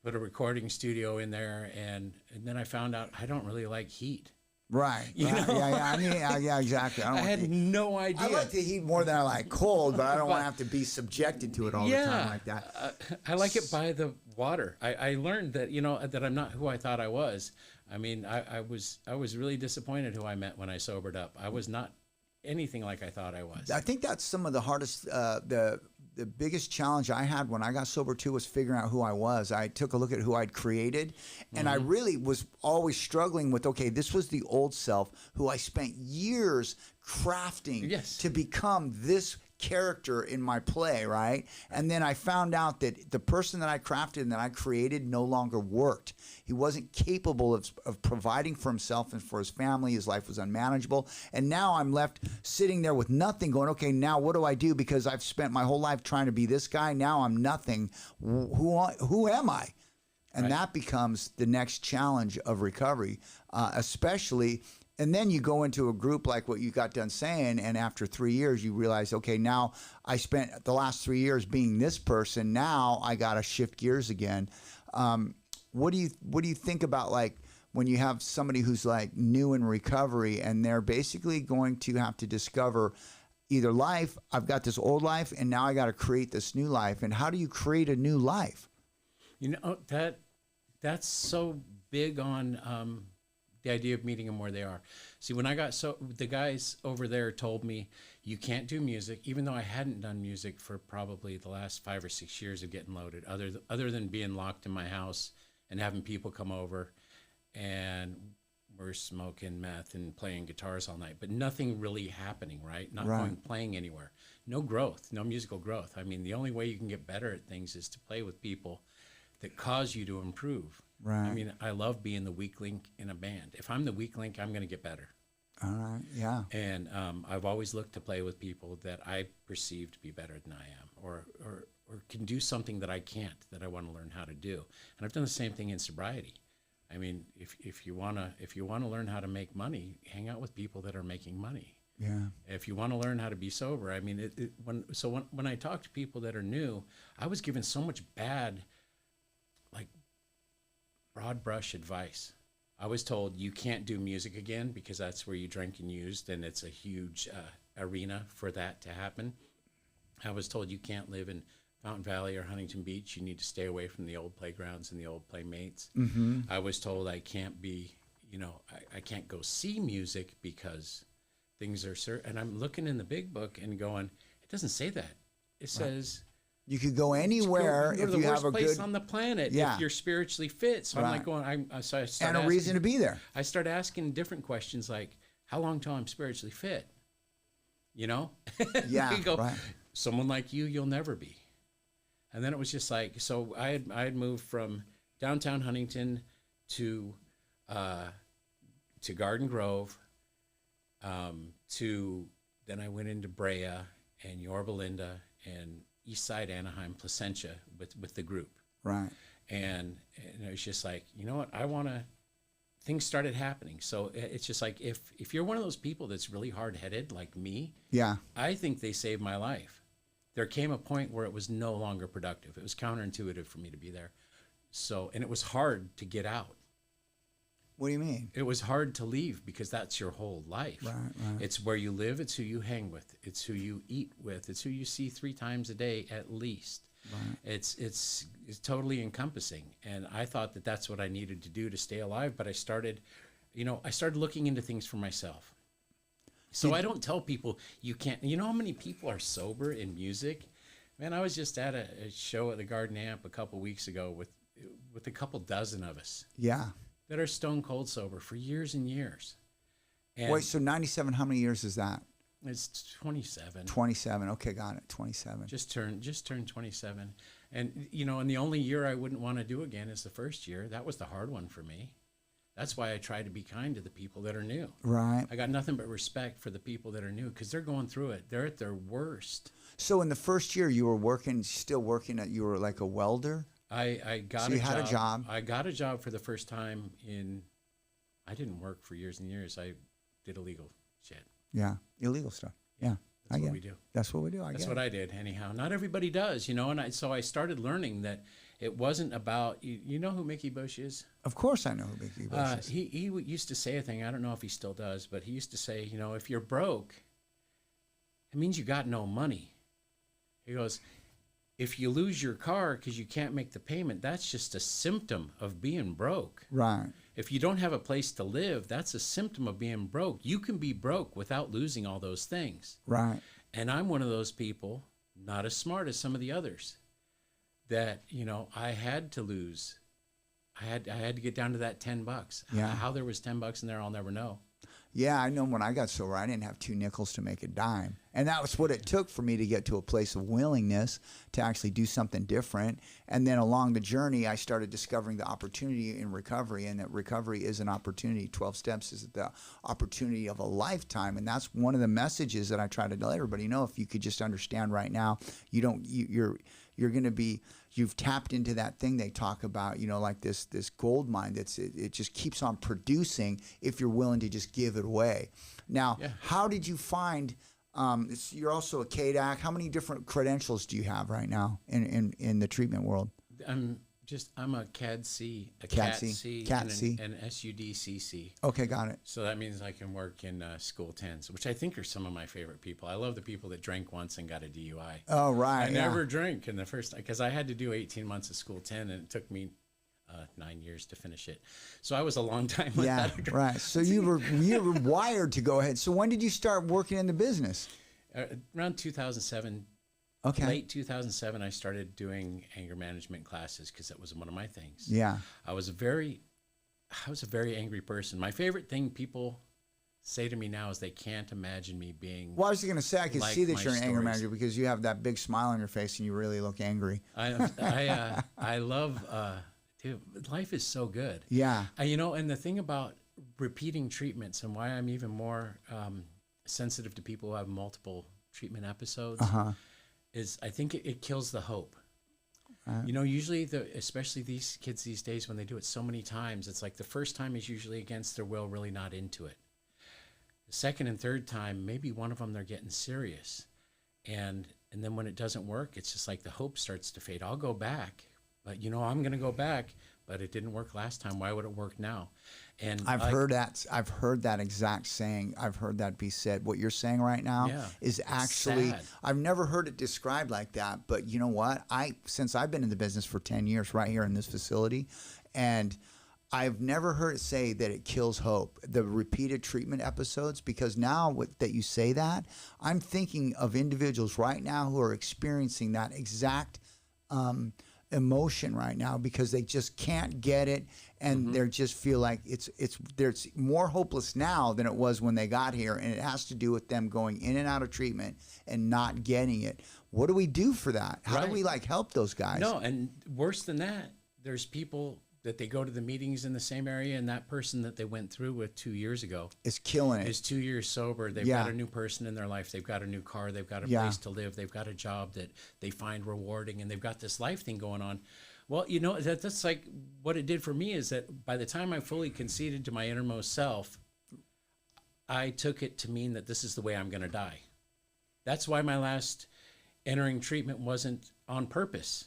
[SPEAKER 2] put a recording studio in there, and then I found out I don't really like heat.
[SPEAKER 1] Right.
[SPEAKER 2] You know?
[SPEAKER 1] Yeah, exactly.
[SPEAKER 2] I had no idea.
[SPEAKER 1] I like the heat more than I like cold, but I don't want to have to be subjected to it all the time like that.
[SPEAKER 2] I like it by the water. I learned that, that I'm not who I thought I was. I mean, I was really disappointed who I met when I sobered up. I was not anything like I thought I was.
[SPEAKER 1] I think that's some of the hardest, the biggest challenge I had when I got sober too was figuring out who I was. I took a look at who I'd created, and I really was always struggling with, okay, this was the old self who I spent years crafting to become this character in my play, right? And then I found out that the person that I crafted and that I created no longer worked. He wasn't capable of providing for himself and for his family. His life was unmanageable. And now I'm left sitting there with nothing going, okay, now what do I do? Because I've spent my whole life trying to be this guy. Now I'm nothing. Who am I? And that becomes the next challenge of recovery, especially. And then you go into a group like what you got done saying, and after 3 years, you realize, okay, now I spent the last 3 years being this person. Now I got to shift gears again. What do you think about, like, when you have somebody who's like new in recovery and they're basically going to have to discover either life, I've got this old life, and now I got to create this new life. And how do you create a new life?
[SPEAKER 2] That's so big on the idea of meeting them where they are. See, when I got the guys over there told me, you can't do music, even though I hadn't done music for probably the last 5 or 6 years of getting loaded, other than being locked in my house and having people come over, and we're smoking meth and playing guitars all night, but nothing really happening, right? Not playing anywhere. No growth, no musical growth. I mean, the only way you can get better at things is to play with people that cause you to improve.
[SPEAKER 1] Right.
[SPEAKER 2] I mean, I love being the weak link in a band. If I'm the weak link, I'm going to get better.
[SPEAKER 1] All right. Yeah.
[SPEAKER 2] And I've always looked to play with people that I perceive to be better than I am, or can do something that I can't, that I want to learn how to do. And I've done the same thing in sobriety. I mean, if you wanna learn how to make money, hang out with people that are making money.
[SPEAKER 1] Yeah.
[SPEAKER 2] If you want to learn how to be sober, I mean, when I talk to people that are new, I was given so much bad, like, broad brush advice. I was told you can't do music again because that's where you drank and used, and it's a huge arena for that to happen. I was told you can't live in Fountain Valley or Huntington Beach. You need to stay away from the old playgrounds and the old playmates. Mm-hmm. I was told I can't be, I can't go see music because things are certain. And I'm looking in the big book and going, it doesn't say that. It says
[SPEAKER 1] you could go anywhere if you have a
[SPEAKER 2] place
[SPEAKER 1] good
[SPEAKER 2] on the planet if you're spiritually fit. So I'm like going, so I start
[SPEAKER 1] and a reason to be there.
[SPEAKER 2] I start asking different questions like, how long till I'm spiritually fit? Yeah.
[SPEAKER 1] You go,
[SPEAKER 2] someone like you'll never be. And then it was just like, so I had moved from downtown Huntington to Garden Grove, then I went into Brea and Yorba Linda and Eastside Anaheim, Placentia with the group.
[SPEAKER 1] Right.
[SPEAKER 2] And it was just like, you know what, things started happening. So it's just like, if you're one of those people that's really hard-headed like me, I think they saved my life. There came a point where it was no longer productive. It was counterintuitive for me to be there. So, and it was hard to get out.
[SPEAKER 1] What do you mean?
[SPEAKER 2] It was hard to leave because that's your whole life.
[SPEAKER 1] Right.
[SPEAKER 2] It's where you live. It's who you hang with. It's who you eat with. It's who you see 3 times a day at least. Right. It's totally encompassing. And I thought that that's what I needed to do to stay alive. But I started looking into things for myself. So I don't tell people you can't. You know how many people are sober in music? Man, I was just at a show at the Garden Amp a couple weeks ago with a couple dozen of us.
[SPEAKER 1] Yeah.
[SPEAKER 2] That are stone cold sober for years and years. And
[SPEAKER 1] wait, so 97, how many years is that?
[SPEAKER 2] It's 27.
[SPEAKER 1] 27. Okay, got it. 27.
[SPEAKER 2] Just turned 27. And, you know, and the only year I wouldn't want to do again is the first year. That was the hard one for me. That's why I try to be kind to the people that are new.
[SPEAKER 1] Right.
[SPEAKER 2] I got nothing but respect for the people that are new because they're going through it. They're at their worst.
[SPEAKER 1] So in the first year, you were still working you were like a welder?
[SPEAKER 2] I got
[SPEAKER 1] so you had a job.
[SPEAKER 2] I got a job for the first time I didn't work for years and years. I did illegal shit.
[SPEAKER 1] Yeah, illegal stuff. Yeah.
[SPEAKER 2] That's what we do.
[SPEAKER 1] That's what we do.
[SPEAKER 2] That's what I did, anyhow. Not everybody does, you know, and so I started learning that it wasn't about, you know who Mickey Bush is?
[SPEAKER 1] Of course I know who Mickey Bush is.
[SPEAKER 2] He used to say a thing, I don't know if he still does, but he used to say, you know, if you're broke, it means you got no money. He goes, if you lose your car because you can't make the payment, that's just a symptom of being broke.
[SPEAKER 1] Right.
[SPEAKER 2] If you don't have a place to live, that's a symptom of being broke. You can be broke without losing all those things.
[SPEAKER 1] Right.
[SPEAKER 2] And I'm one of those people, not as smart as some of the others, that, you know, I had to lose. I had to get down to that $10.
[SPEAKER 1] Yeah.
[SPEAKER 2] How there was $10 in there, I'll never know.
[SPEAKER 1] Yeah, I know when I got sober, I didn't have 2 nickels to make a dime. And that was what it took for me to get to a place of willingness to actually do something different. And then along the journey, I started discovering the opportunity in recovery, and that recovery is an opportunity. 12 steps is the opportunity of a lifetime. And that's one of the messages that I try to let everybody know. If you could just understand right now, you're going to be, you've tapped into that thing they talk about, you know, like this gold mine it just keeps on producing if you're willing to just give it away. Now, How did you find, you're also a KDAC. How many different credentials do you have right now in the treatment world?
[SPEAKER 2] I'm a CAD-C,
[SPEAKER 1] CAT-C,
[SPEAKER 2] and SUDCC.
[SPEAKER 1] Okay, got it.
[SPEAKER 2] So that means I can work in school 10s, which I think are some of my favorite people. I love the people that drank once and got a DUI.
[SPEAKER 1] Oh, right.
[SPEAKER 2] I never drank in the first, because I had to do 18 months of school 10, and it took me 9 years to finish it. So I was a long time without a drink.
[SPEAKER 1] Right. So you were wired to go ahead. So when did you start working in the business?
[SPEAKER 2] Around 2007.
[SPEAKER 1] Okay.
[SPEAKER 2] Late 2007, I started doing anger management classes because that was one of my things.
[SPEAKER 1] Yeah.
[SPEAKER 2] I was a very angry person. My favorite thing people say to me now is they can't imagine me being.
[SPEAKER 1] Well, I was going to say I can see that you're an anger
[SPEAKER 2] stories.
[SPEAKER 1] manager because you have that big smile on your face and you really look angry.
[SPEAKER 2] I love. Dude, life is so good.
[SPEAKER 1] Yeah.
[SPEAKER 2] You know, and the thing about repeating treatments and why I'm even more sensitive to people who have multiple treatment episodes. Is I think it kills the hope. You know, usually, especially these kids these days, when they do it so many times, it's like the first time is usually against their will, really not into it. The second and third time, maybe one of them they're getting serious. And then when it doesn't work, it's just like the hope starts to fade. I'll go back, but, you know, I'm going to go back, but it didn't work last time. Why would it work now? And
[SPEAKER 1] I've heard that exact saying. I've heard that be said. What you're saying right now is actually, I've never heard it described like that. But you know what? Since I've been in the business for 10 years right here in this facility, and I've never heard it say that it kills hope, the repeated treatment episodes, because now that you say that, I'm thinking of individuals right now who are experiencing that exact emotion right now because they just can't get it, and they just feel like it's more hopeless now than it was when they got here, and it has to do with them going in and out of treatment and not getting it. What do we do for that? How do we help those guys?
[SPEAKER 2] No, and worse than that, there's people that they go to the meetings in the same area, and that person that they went through with 2 years ago
[SPEAKER 1] is killing it.
[SPEAKER 2] Is 2 years sober. They've got a new person in their life. They've got a new car. They've got a place to live. They've got a job that they find rewarding, and they've got this life thing going on. Well, you know, that's like what it did for me is that by the time I fully conceded to my innermost self, I took it to mean that this is the way I'm going to die. That's why my last entering treatment wasn't on purpose.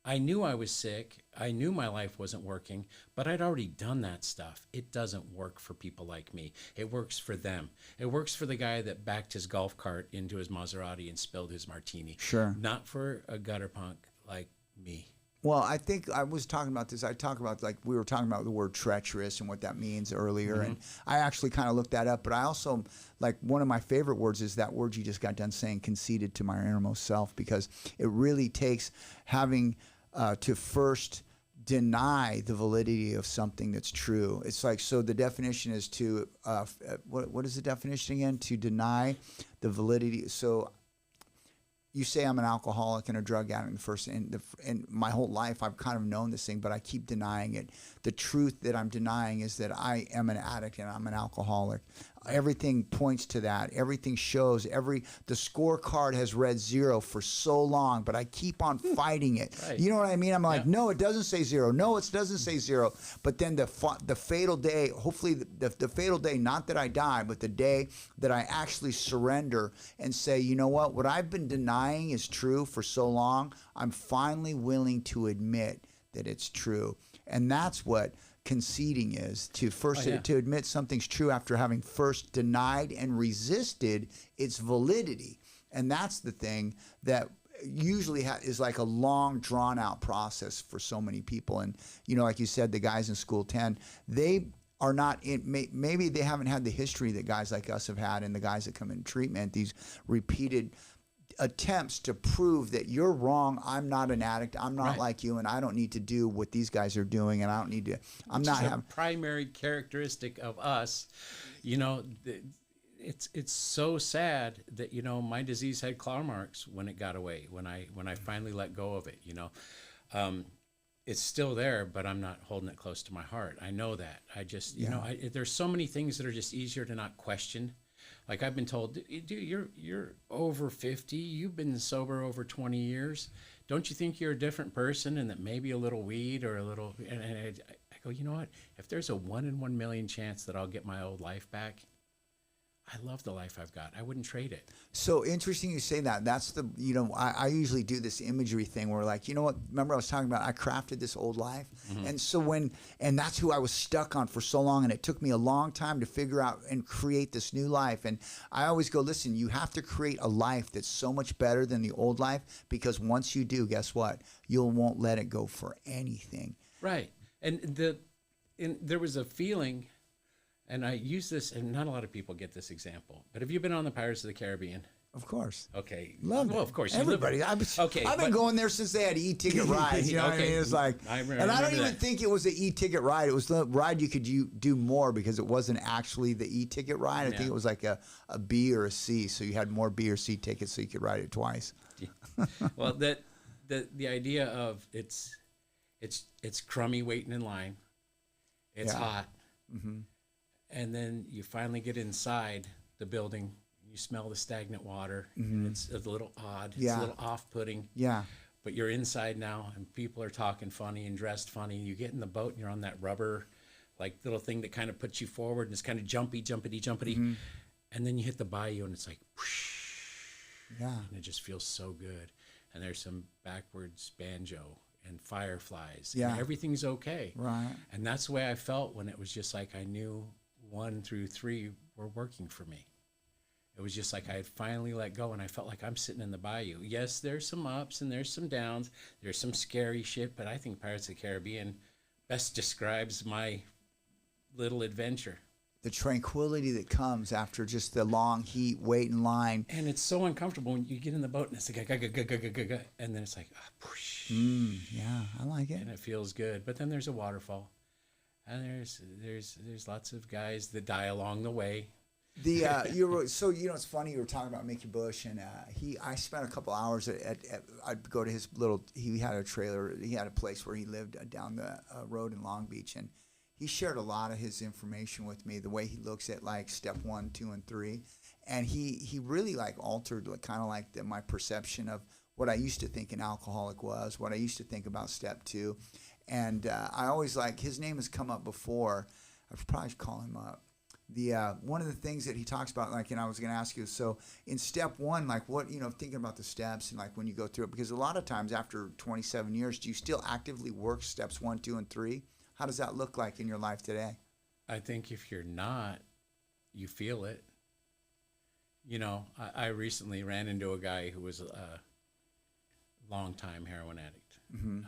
[SPEAKER 2] I knew I was sick. I knew my life wasn't working, but I'd already done that stuff. It doesn't work for people like me. It works for them. It works for the guy that backed his golf cart into his Maserati and spilled his martini.
[SPEAKER 1] Sure.
[SPEAKER 2] Not for a gutterpunk like me.
[SPEAKER 1] Well, I think I was talking about this. I talk about, we were talking about the word treacherous and what that means earlier. And I actually kind of looked that up. But I also, one of my favorite words is that word you just got done saying, conceded to my innermost self, because it really takes having to first deny the validity of something that's true. It's like, so the definition is to, what is the definition again? To deny the validity. So you say I'm an alcoholic and a drug addict and my whole life I've kind of known this thing, but I keep denying it. The truth that I'm denying is that I am an addict and I'm an alcoholic. Everything points to that. Everything shows. The scorecard has read 0 for so long, but I keep on fighting it.
[SPEAKER 2] Right.
[SPEAKER 1] You know what I mean? I'm like, no, it doesn't say 0. No, it doesn't say 0. But then the fatal day, hopefully the fatal day, not that I die, but the day that I actually surrender and say, you know what I've been denying is true for so long, I'm finally willing to admit that it's true. And that's what conceding is, to admit something's true after having first denied and resisted its validity. And that's the thing that usually is like a long drawn out process for so many people. And like you said, the guys in School 10, they are not maybe they haven't had the history that guys like us have had, and the guys that come in treatment, these repeated attempts to prove that you're wrong. I'm not an addict. I'm not like you, and I don't need to do what these guys are doing, and I don't need to. I'm not having
[SPEAKER 2] primary characteristic of us. It's so sad that my disease had claw marks when it got away. When I finally let go of it, it's still there, but I'm not holding it close to my heart. I know that. I just there's so many things that are just easier to not question. Like I've been told, dude, you're over 50. You've been sober over 20 years. Don't you think you're a different person, and that maybe a little weed or a little? And I go, you know what? If there's a 1 in 1 million chance that I'll get my old life back, I love the life I've got. I wouldn't trade it.
[SPEAKER 1] So interesting you say that. That's the, I usually do this imagery thing where like, remember I was talking about I crafted this old life. Mm-hmm. And so and that's who I was stuck on for so long. And it took me a long time to figure out and create this new life. And I always go, listen, you have to create a life that's so much better than the old life, because once you do, guess what? You won't let it go for anything.
[SPEAKER 2] Right. And there was a feeling. And I use this, and not a lot of people get this example, but have you been on the Pirates of the Caribbean?
[SPEAKER 1] Of course.
[SPEAKER 2] Okay.
[SPEAKER 1] Love it.
[SPEAKER 2] Well, of course.
[SPEAKER 1] Everybody. I've been going there since they had e-ticket rides. You know what I mean? It's like, I don't even think it was an e-ticket ride. It was the ride you could do more, because it wasn't actually the e-ticket ride. I think it was like a B or a C, so you had more B or C tickets, so you could ride it twice.
[SPEAKER 2] Well, the idea of it's crummy waiting in line. It's hot. Mm-hmm. And then you finally get inside the building. You smell the stagnant water. Mm-hmm. And it's a little odd. It's a little off-putting. Yeah. But you're inside now, and people are talking funny and dressed funny. You get in the boat, and you're on that rubber, like little thing that kind of puts you forward, and it's kind of jumpity. Mm-hmm. And then you hit the bayou, and it's like, whoosh. Yeah. And it just feels so good. And there's some backwards banjo and fireflies. Yeah. And everything's okay. Right. And that's the way I felt when it was just like I knew 1 through 3 were working for me. It was just like I had finally let go, and I felt like I'm sitting in the bayou. Yes, there's some ups and there's some downs. There's some scary shit, but I think Pirates of the Caribbean best describes my little adventure.
[SPEAKER 1] The tranquility that comes after just the long heat, wait in line.
[SPEAKER 2] And it's so uncomfortable when you get in the boat, and it's like, and then it's like, push.
[SPEAKER 1] Yeah, I like it.
[SPEAKER 2] And it feels good. But then there's a waterfall. And there's lots of guys that die along the way.
[SPEAKER 1] It's funny, you were talking about Mickey Bush, and I spent a couple hours I'd go to his he had a trailer, he had a place where he lived down the road in Long Beach, and he shared a lot of his information with me, the way he looks at like step 1, 2, and 3, and he really like altered kind of like my perception of what I used to think an alcoholic was, what I used to think about step 2. And I always his name has come up before. I should probably call him up. One of the things that he talks about, and I was going to ask you, so in step 1, what, thinking about the steps and when you go through it, because a lot of times after 27 years, do you still actively work steps 1, 2, and 3? How does that look like in your life today?
[SPEAKER 2] I think if you're not, you feel it. I recently ran into a guy who was a long-time heroin addict. Mm-hmm.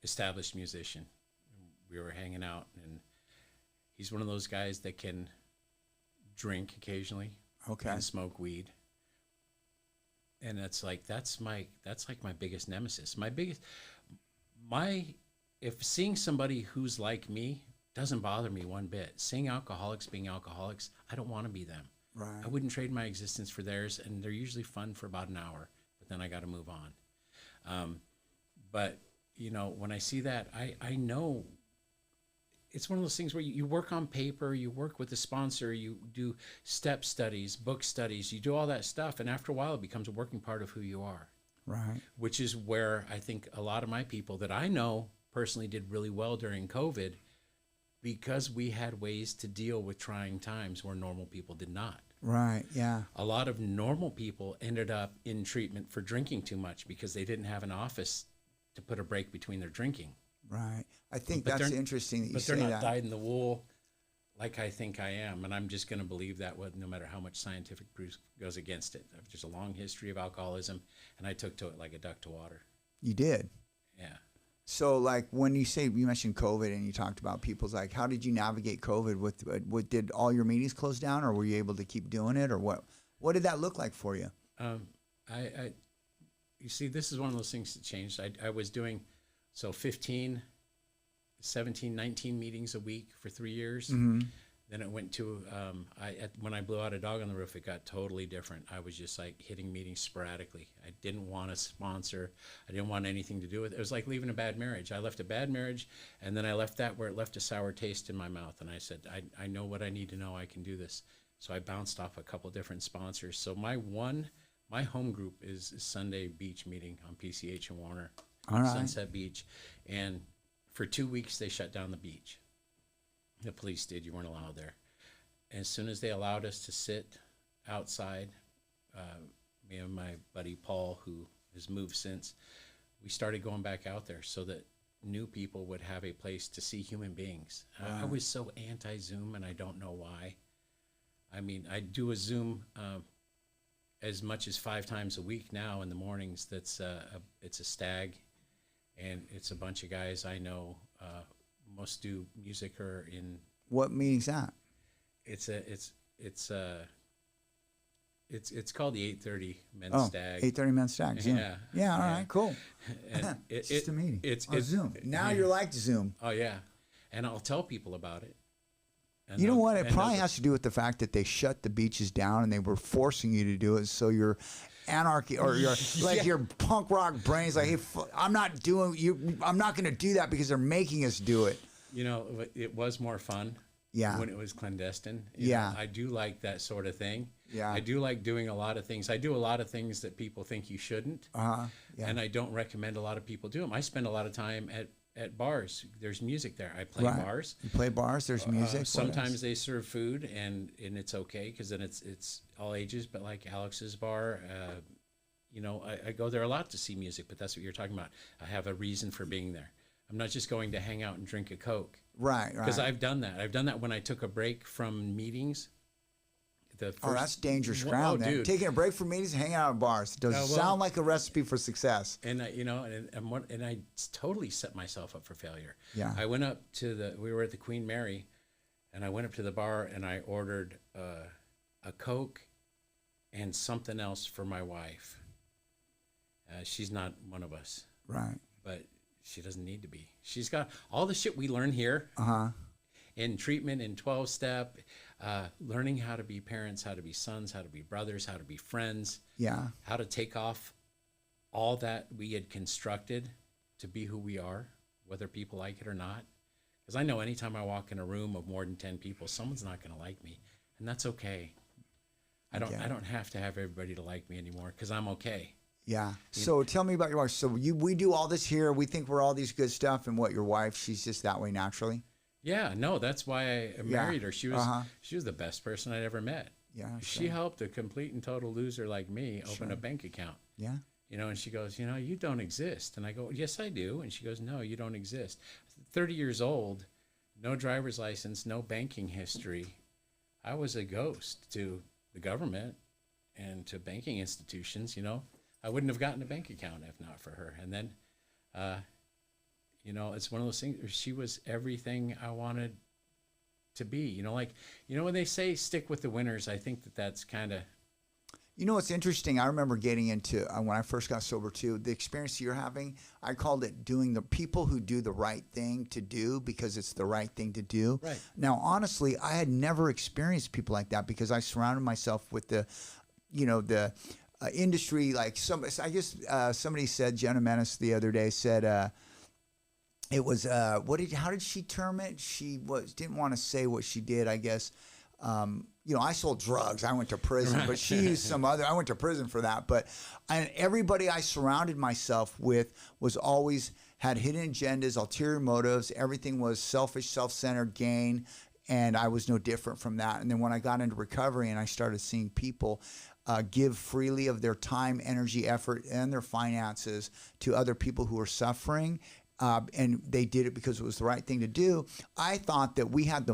[SPEAKER 2] Established musician. We were hanging out, and he's one of those guys that can drink occasionally, and smoke weed, and that's like my biggest nemesis. My if seeing somebody who's like me doesn't bother me one bit. Seeing alcoholics being alcoholics, I don't want to be them.
[SPEAKER 1] Right.
[SPEAKER 2] I wouldn't trade my existence for theirs, and they're usually fun for about an hour, but then I got to move on. But, you know, when I see that, I know it's one of those things where you work on paper, you work with a sponsor, you do step studies, book studies, you do all that stuff, and after a while it becomes a working part of who you are.
[SPEAKER 1] Right.
[SPEAKER 2] Which is where I think a lot of my people that I know personally did really well during COVID, because we had ways to deal with trying times where normal people did not.
[SPEAKER 1] Right, yeah.
[SPEAKER 2] A lot of normal people ended up in treatment for drinking too much because they didn't have an office to put a break between their drinking.
[SPEAKER 1] Right. I think that's interesting that you say that.
[SPEAKER 2] But they're not dyed in the wool like I think I am, and I'm just going to believe that no matter how much scientific proof goes against it. There's a long history of alcoholism, and I took to it like a duck to water.
[SPEAKER 1] You did?
[SPEAKER 2] Yeah.
[SPEAKER 1] So, like, when you mentioned COVID and you talked about people's, like, how did you navigate COVID? Did all your meetings close down, or were you able to keep doing it, or what? What did that look like for you?
[SPEAKER 2] You see, this is one of those things that changed. I was doing 15, 17, 19 meetings a week for 3 years. Mm-hmm. Then it went to, when I blew out a dog on the roof, it got totally different. I was just like hitting meetings sporadically. I didn't want a sponsor. I didn't want anything to do with it. It was like leaving a bad marriage. I left a bad marriage, and then I left that where it left a sour taste in my mouth. And I said, I know what I need to know. I can do this. So I bounced off a couple different sponsors. So my home group is Sunday Beach meeting on PCH and Warner, Sunset Beach. And for 2 weeks, they shut down the beach. The police did. You weren't allowed there. As soon as they allowed us to sit outside, me and my buddy Paul, who has moved since, we started going back out there so that new people would have a place to see human beings. I was so anti-Zoom, and I don't know why. I mean, I do a Zoom as much as 5 times a week now in the mornings. It's a stag, and it's a bunch of guys I know. Most do music or in.
[SPEAKER 1] What meeting's that?
[SPEAKER 2] It's called the 8:30 Men's Stag.
[SPEAKER 1] 8:30 Men's Stag. Zoom. Yeah. All right. Cool.
[SPEAKER 2] And
[SPEAKER 1] it's just a meeting.
[SPEAKER 2] It's
[SPEAKER 1] Zoom. Now you're like Zoom.
[SPEAKER 2] Oh yeah, and I'll tell people about it.
[SPEAKER 1] And you know what? It probably has to do with the fact that they shut the beaches down and they were forcing you to do it. So you're anarchy, or your your punk rock brain's like, hey, I'm not going to do that because they're making us do it.
[SPEAKER 2] You know, it was more fun.
[SPEAKER 1] Yeah.
[SPEAKER 2] When it was clandestine. You know, I do like that sort of thing.
[SPEAKER 1] Yeah.
[SPEAKER 2] I do like doing a lot of things. I do a lot of things that people think you shouldn't.
[SPEAKER 1] Yeah.
[SPEAKER 2] And I don't recommend a lot of people do them. I spend a lot of time at bars. There's music there. I play bars.
[SPEAKER 1] You play bars. There's music.
[SPEAKER 2] Sometimes they serve food, and it's okay because then it's all ages. But like Alex's bar, you know, I go there a lot to see music. But that's what you're talking about. I have a reason for being there. I'm not just going to hang out and drink a Coke.
[SPEAKER 1] Right.
[SPEAKER 2] Because I've done that. I've done that when I took a break from meetings.
[SPEAKER 1] That's dangerous ground, man.
[SPEAKER 2] Dude.
[SPEAKER 1] Taking a break from meetings, hanging out at bars. Doesn't sound like a recipe for success.
[SPEAKER 2] And and I totally set myself up for failure.
[SPEAKER 1] Yeah.
[SPEAKER 2] I went up to we were at the Queen Mary, and I went up to the bar and I ordered a Coke and something else for my wife. She's not one of us.
[SPEAKER 1] Right.
[SPEAKER 2] But she doesn't need to be. She's got all the shit we learn here. In treatment, in 12-step, learning how to be parents, how to be sons, how to be brothers, how to be friends.
[SPEAKER 1] Yeah.
[SPEAKER 2] How to take off all that we had constructed to be who we are, whether people like it or not. Because I know anytime I walk in a room of more than 10 people, someone's not going to like me, and that's okay. I don't have to have everybody to like me anymore because I'm okay.
[SPEAKER 1] Yeah. So tell me about your wife. So we do all this here. We think we're all these good stuff, and what, your wife, she's just that way naturally?
[SPEAKER 2] Yeah. No, that's why I married her. She was the best person I'd ever met.
[SPEAKER 1] Yeah.
[SPEAKER 2] She helped a complete and total loser like me open a bank account.
[SPEAKER 1] Yeah.
[SPEAKER 2] You know, and she goes, you know, you don't exist. And I go, yes, I do. And she goes, no, you don't exist. 30 years old, no driver's license, no banking history. I was a ghost to the government and to banking institutions, you know. I wouldn't have gotten a bank account if not for her. And then, you know, it's one of those things. She was everything I wanted to be. You know, like, you know, when they say stick with the winners, I think that's kind of.
[SPEAKER 1] You know what's interesting? I remember getting into when I first got sober too. The experience you're having, I called it doing the people who do the right thing to do because it's the right thing to do.
[SPEAKER 2] Right.
[SPEAKER 1] Now, honestly, I had never experienced people like that because I surrounded myself with the, industry. Like somebody said, Jenna Menace the other day said. It was how did she term it? She didn't want to say what she did, I guess. I sold drugs. I went to prison, but she used some other. I went to prison for that. But everybody I surrounded myself with was always had hidden agendas, ulterior motives. Everything was selfish, self-centered gain, and I was no different from that. And then when I got into recovery and I started seeing people give freely of their time, energy, effort, and their finances to other people who are suffering. And they did it because it was the right thing to do. I thought that we had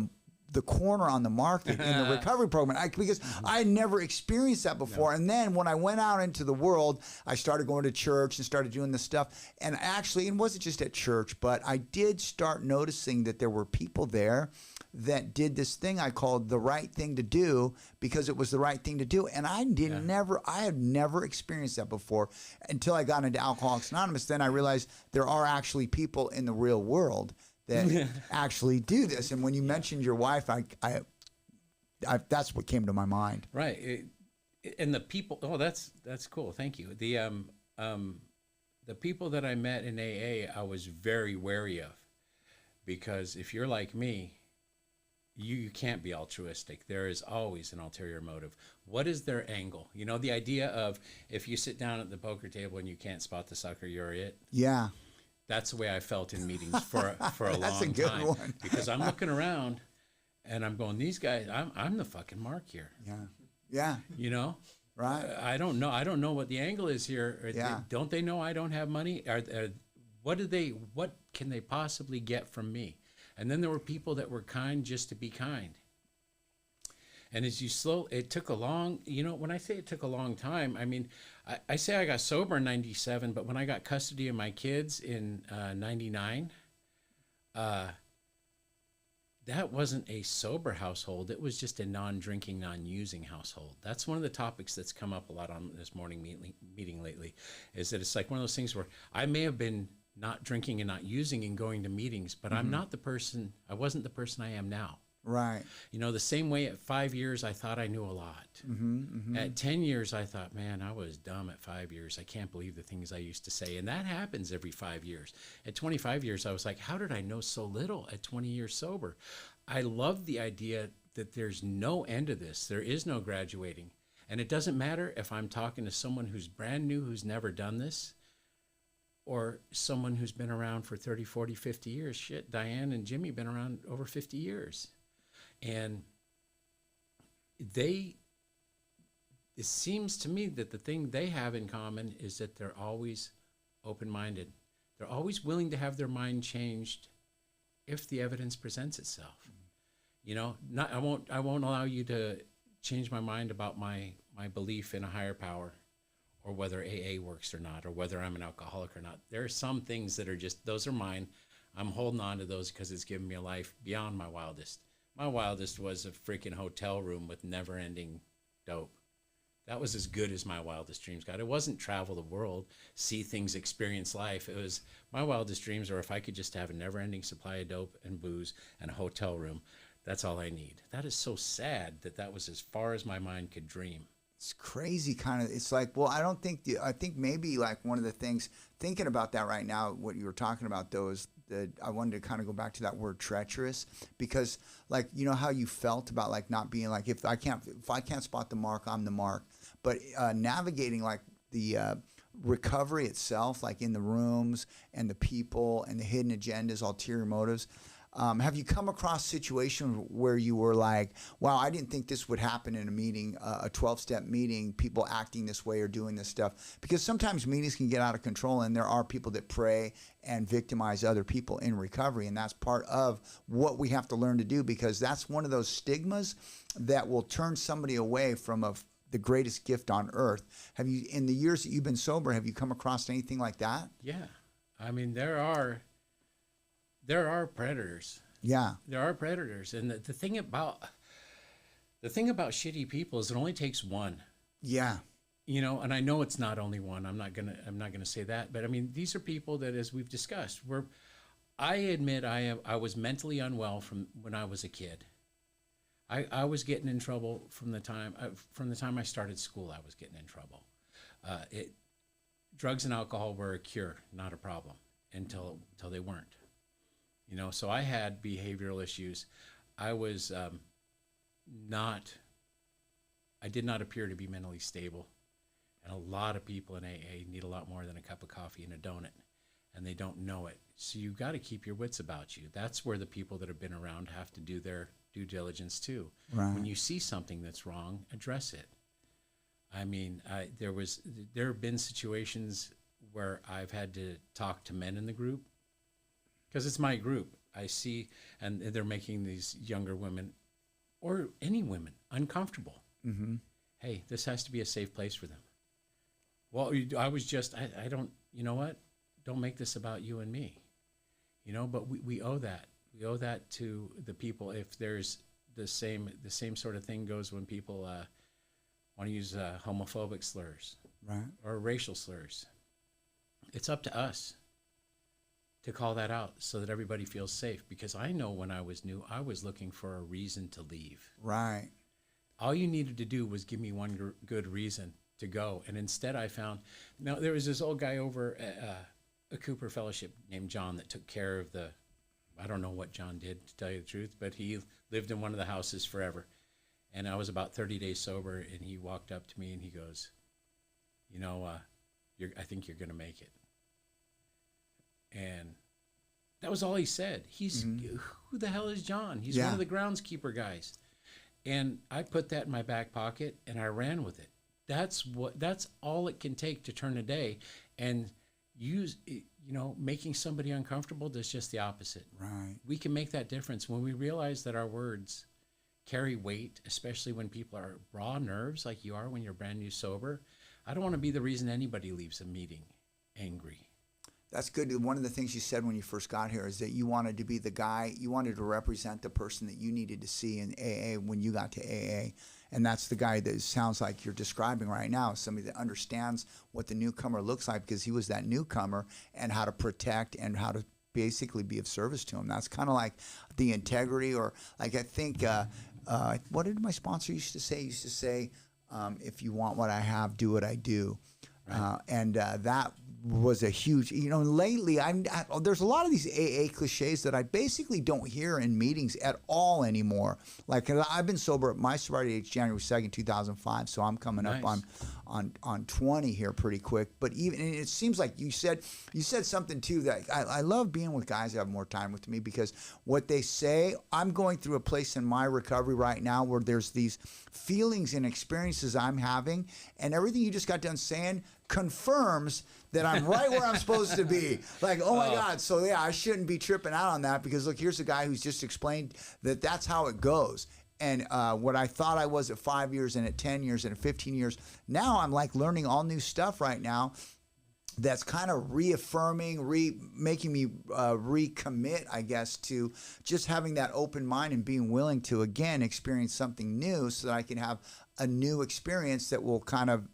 [SPEAKER 1] the corner on the market in the recovery program because I had never experienced that before. No. And then when I went out into the world, I started going to church and started doing this stuff. And actually, it wasn't just at church, but I did start noticing that there were people there that did this thing I called the right thing to do because it was the right thing to do. And I had never experienced that before until I got into Alcoholics Anonymous. Then I realized there are actually people in the real world that actually do this. And when you mentioned your wife, I that's what came to my mind.
[SPEAKER 2] Right. And the people, that's cool. Thank you. The people that I met in AA, I was very wary of because if you're like me, you can't be altruistic. There is always an ulterior motive. What is their angle? The idea of if you sit down at the poker table and you can't spot the sucker, you're it.
[SPEAKER 1] Yeah.
[SPEAKER 2] That's the way I felt in meetings for a long
[SPEAKER 1] That's a good
[SPEAKER 2] time.
[SPEAKER 1] One.
[SPEAKER 2] Because I'm looking around and I'm going, these guys, I'm the fucking mark here.
[SPEAKER 1] Yeah. Yeah. Right.
[SPEAKER 2] I don't know. I don't know what the angle is here.
[SPEAKER 1] Yeah.
[SPEAKER 2] Don't they know I don't have money? What can they possibly get from me? And then there were people that were kind just to be kind. And as it took a long, when I say it took a long time, I mean, I say I got sober in 97, but when I got custody of my kids in 99, that wasn't a sober household. It was just a non-drinking, non-using household. That's one of the topics that's come up a lot on this morning meeting lately, is that it's like one of those things where I may have been not drinking and not using and going to meetings, but I wasn't the person I am now.
[SPEAKER 1] Right.
[SPEAKER 2] The same way at 5 years, I thought I knew a lot. At 10 years, I thought, man, I was dumb at 5 years. I can't believe the things I used to say. And that happens every 5 years. At 25 years, I was like, how did I know so little at 20 years sober? I love the idea that there's no end to this. There is no graduating. And it doesn't matter if I'm talking to someone who's brand new, who's never done this, or someone who's been around for 30, 40, 50 years. Shit, Diane and Jimmy been around over 50 years. And it seems to me that the thing they have in common is that they're always open-minded. They're always willing to have their mind changed if the evidence presents itself. I won't allow you to change my mind about my belief in a higher power, or whether AA works or not, or whether I'm an alcoholic or not. There are some things that are just, those are mine. I'm holding on to those because it's given me a life beyond my wildest. My wildest was a freaking hotel room with never-ending dope. That was as good as my wildest dreams got. It wasn't travel the world, see things, experience life. It was, my wildest dreams are if I could just have a never-ending supply of dope and booze and a hotel room. That's all I need. That is so sad that was as far as my mind could dream.
[SPEAKER 1] It's crazy kind of. It's like, well, I think maybe like one of the things, thinking about that right now, what you were talking about though, is that I wanted to kind of go back to that word treacherous, because like, how you felt about like not being like, if I can't spot the mark, I'm the mark. But navigating like the recovery itself, like in the rooms and the people and the hidden agendas, ulterior motives. Have you come across situations where you were like, wow, I didn't think this would happen in a meeting, a 12-step meeting, people acting this way or doing this stuff? Because sometimes meetings can get out of control, and there are people that prey and victimize other people in recovery, and that's part of what we have to learn to do, because that's one of those stigmas that will turn somebody away from the greatest gift on earth. Have you, in the years that you've been sober, have you come across anything like that?
[SPEAKER 2] Yeah. I mean, there are predators.
[SPEAKER 1] Yeah.
[SPEAKER 2] There are predators. And the thing about shitty people is it only takes one.
[SPEAKER 1] Yeah.
[SPEAKER 2] you know, and I know it's not only one. I'm not gonna say that, but I mean, these are people that, as we've discussed, I admit I was mentally unwell from when I was a kid. I was getting in trouble from the time I started school. I was getting in trouble. Drugs and alcohol were a cure, not a problem, until they weren't. You know, so I had behavioral issues. I was I did not appear to be mentally stable. And a lot of people in AA need a lot more than a cup of coffee and a donut, and they don't know it. So you've got to keep your wits about you. That's where the people that have been around have to do their due diligence too.
[SPEAKER 1] Right.
[SPEAKER 2] When you see something that's wrong, address it. I mean, there have been situations where I've had to talk to men in the group, because it's my group. I see, and they're making these younger women, or any women, uncomfortable.
[SPEAKER 1] Mm-hmm.
[SPEAKER 2] Hey, this has to be a safe place for them. Well, I don't, you know what? Don't make this about you and me, you know, but we owe that. We owe that to the people. If there's the same sort of thing goes when people want to use homophobic slurs,
[SPEAKER 1] right,
[SPEAKER 2] or racial slurs, it's up to us to call that out so that everybody feels safe. Because I know when I was new, I was looking for a reason to leave.
[SPEAKER 1] Right.
[SPEAKER 2] All you needed to do was give me one good reason to go. And instead I found, now there was this old guy over at a Cooper Fellowship named John that took care of I don't know what John did, to tell you the truth, but he lived in one of the houses forever. And I was about 30 days sober, and he walked up to me and he goes, you know, I think you're going to make it. And that was all he said. Who the hell is John? He's one of the groundskeeper guys. And I put that in my back pocket and I ran with it. That's all it can take to turn a day. And making somebody uncomfortable does just the opposite.
[SPEAKER 1] Right.
[SPEAKER 2] We can make that difference when we realize that our words carry weight, especially when people are raw nerves like you are when you're brand new sober. I don't want to be the reason anybody leaves a meeting angry.
[SPEAKER 1] That's good. One of the things you said when you first got here is that you wanted to be the guy, you wanted to represent the person that you needed to see in AA when you got to AA. And that's the guy that sounds like you're describing right now, somebody that understands what the newcomer looks like, because he was that newcomer, and how to protect and how to basically be of service to him. That's kind of like the integrity, or like I think, what did my sponsor used to say? He used to say, if you want what I have, do what I do. Right. That was a huge, lately there's a lot of these AA cliches that I basically don't hear in meetings at all anymore. Like, I've been sober, my sobriety age January 2nd, 2005, so I'm coming up on 20 here pretty quick. But even, and it seems like you said something too that I love being with guys that have more time with me, because what they say, I'm going through a place in my recovery right now where there's these feelings and experiences I'm having, and everything you just got done saying confirms that I'm right where I'm supposed to be. Like, oh my God. So yeah, I shouldn't be tripping out on that, because look, here's a guy who's just explained that that's how it goes. And what I thought I was at 5 years and at 10 years and at 15 years, now I'm like learning all new stuff right now that's kind of reaffirming, making me recommit, I guess, to just having that open mind and being willing to, again, experience something new, so that I can have a new experience that will kind of,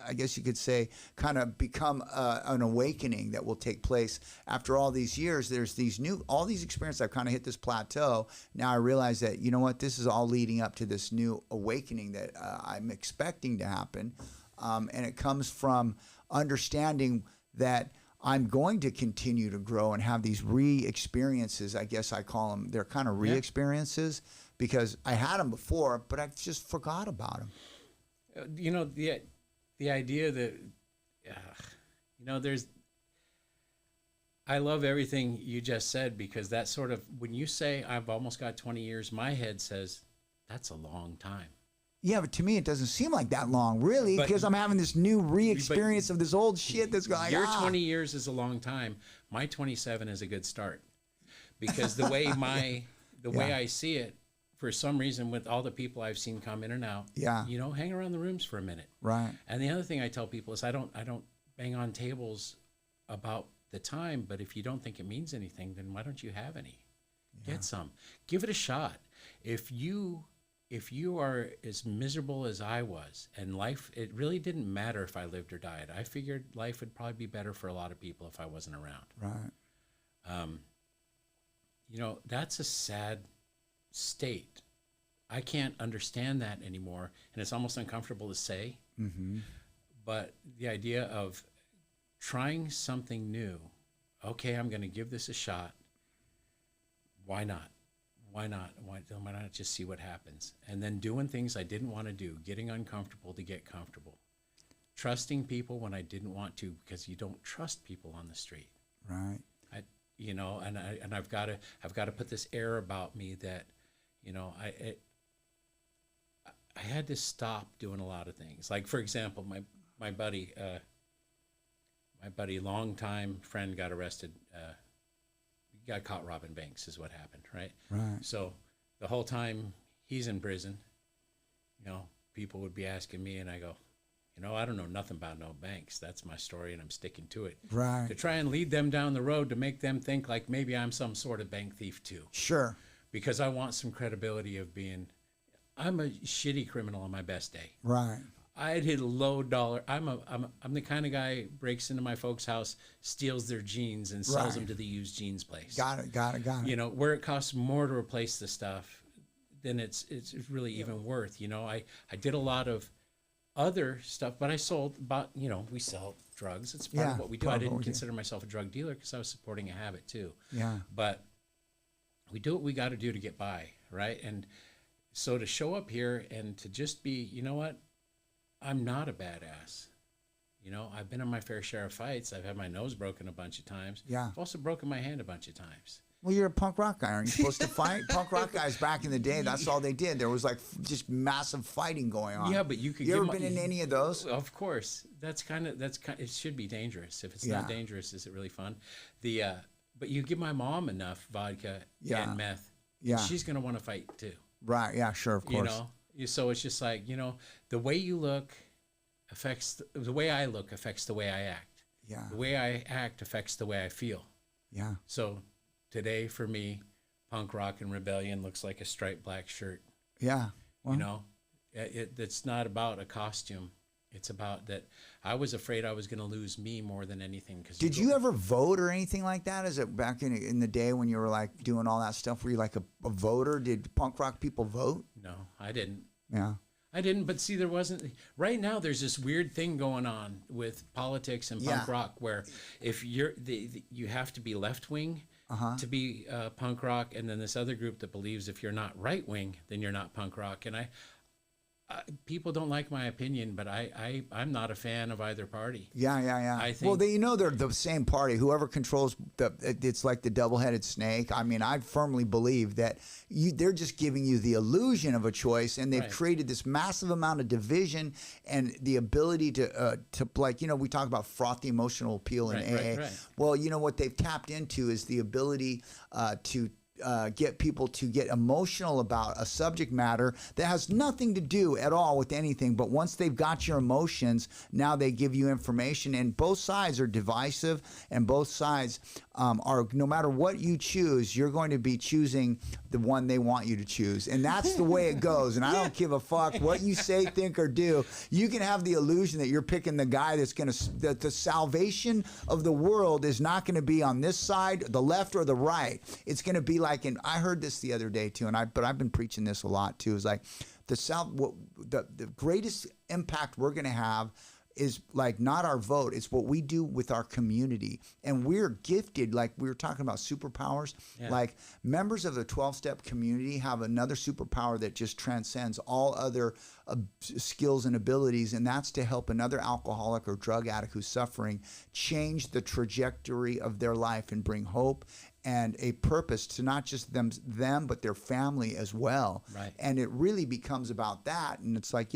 [SPEAKER 1] I guess you could say, kind of become an awakening that will take place after all these years. There's all these experiences. I've kind of hit this plateau. Now I realize that, you know what, this is all leading up to this new awakening that I'm expecting to happen. And it comes from understanding that I'm going to continue to grow and have these re-experiences. I guess I call them, they're kind of re-experiences, because I had them before, but I just forgot about them.
[SPEAKER 2] The idea that, I love everything you just said, because that sort of, when you say I've almost got 20 years, my head says that's a long time.
[SPEAKER 1] Yeah, but to me, it doesn't seem like that long, really, because I'm having this new re-experience of this old shit that's going.
[SPEAKER 2] Your 20 years is a long time. My 27 is a good start, because the way way I see it, for some reason, with all the people I've seen come in and out, hang around the rooms for a minute.
[SPEAKER 1] Right.
[SPEAKER 2] And the other thing I tell people is I don't bang on tables about the time, but if you don't think it means anything, then why don't you have any? Yeah. Get some. Give it a shot. If you if you are as miserable as I was, and life, it really didn't matter if I lived or died. I figured life would probably be better for a lot of people if I wasn't around.
[SPEAKER 1] Right.
[SPEAKER 2] That's a sad state. I can't understand that anymore, and it's almost uncomfortable to say.
[SPEAKER 1] Mm-hmm.
[SPEAKER 2] But the idea of trying something new, okay, I'm going to give this a shot. Why not? Why not? Why not just see what happens? And then doing things I didn't want to do, getting uncomfortable to get comfortable, trusting people when I didn't want to, because you don't trust people on the street.
[SPEAKER 1] Right.
[SPEAKER 2] I've got to put this air about me that, I had to stop doing a lot of things. Like, for example, my buddy, longtime friend, got arrested. Got caught robbing banks is what happened, right?
[SPEAKER 1] Right.
[SPEAKER 2] So the whole time he's in prison, people would be asking me, and I go, I don't know nothing about no banks. That's my story, and I'm sticking to it.
[SPEAKER 1] Right.
[SPEAKER 2] To try and lead them down the road to make them think like maybe I'm some sort of bank thief too.
[SPEAKER 1] Sure.
[SPEAKER 2] Because I want some credibility of being, I'm a shitty criminal on my best day.
[SPEAKER 1] Right.
[SPEAKER 2] I'd hit a low dollar. I'm the kind of guy who breaks into my folks' house, steals their jeans, and sells them to the used jeans place.
[SPEAKER 1] Got it.
[SPEAKER 2] Where it costs more to replace the stuff, then it's really even worth. I did a lot of other stuff, but I sold we sell drugs. It's part of what we do. I didn't consider myself a drug dealer because I was supporting a habit too.
[SPEAKER 1] Yeah.
[SPEAKER 2] But we do what we got to do to get by, right? And so to show up here and to just be, you know what? I'm not a badass. I've been in my fair share of fights. I've had my nose broken a bunch of times.
[SPEAKER 1] Yeah.
[SPEAKER 2] I've also broken my hand a bunch of times.
[SPEAKER 1] Well, you're a punk rock guy. Aren't you supposed to fight? Punk rock guys back in the day, that's all they did. There was like just massiff fighting going on.
[SPEAKER 2] Yeah, but you could.
[SPEAKER 1] You ever been in any of those?
[SPEAKER 2] Of course. It should be dangerous. If it's not dangerous, is it really fun? But you give my mom enough vodka and meth, she's gonna want to fight too.
[SPEAKER 1] Right. Yeah. Sure. Of course.
[SPEAKER 2] So it's just like, the way you look affects the way I look affects the way I act.
[SPEAKER 1] Yeah.
[SPEAKER 2] The way I act affects the way I feel.
[SPEAKER 1] Yeah.
[SPEAKER 2] So today for me, punk rock and rebellion looks like a striped black shirt.
[SPEAKER 1] Yeah. Well,
[SPEAKER 2] It's not about a costume. It's about that I was afraid I was going to lose me more than anything.
[SPEAKER 1] Did you ever vote or anything like that? Is it back in the day when you were like doing all that stuff? Were you like a voter? Did punk rock people vote?
[SPEAKER 2] No, I didn't.
[SPEAKER 1] Yeah.
[SPEAKER 2] I didn't, but see, there wasn't. Right now, there's this weird thing going on with politics and punk rock, where if you have to be left wing to be punk rock, and then this other group that believes if you're not right wing, then you're not punk rock. And people don't like my opinion, but I'm not a fan of either party.
[SPEAKER 1] Yeah.
[SPEAKER 2] I think,
[SPEAKER 1] they're the same party. Whoever controls it's like the double-headed snake. I mean, I firmly believe that they're just giving you the illusion of a choice, and they've created this massive amount of division and the ability to like, we talk about frothy emotional appeal in AA.
[SPEAKER 2] Right.
[SPEAKER 1] Well, what they've tapped into is the ability to get people to get emotional about a subject matter that has nothing to do at all with anything. But once they've got your emotions, now they give you information. And both sides are divisive, and both sides are, no matter what you choose, you're going to be choosing the one they want you to choose. And that's the way it goes. And I don't give a fuck what you say, think, or do. You can have the illusion that you're picking the guy that's going to, that the salvation of the world is not going to be on this side, the left, or the right. It's going to be like, and I heard this the other day too, but I've been preaching this a lot too, is like the greatest impact we're going to have is like not our vote, it's what we do with our community. And we're gifted, like we were talking about superpowers, like members of the 12-step community have another superpower that just transcends all other skills and abilities, and that's to help another alcoholic or drug addict who's suffering change the trajectory of their life and bring hope and a purpose to not just them but their family as well.
[SPEAKER 2] Right.
[SPEAKER 1] And it really becomes about that. And it's like,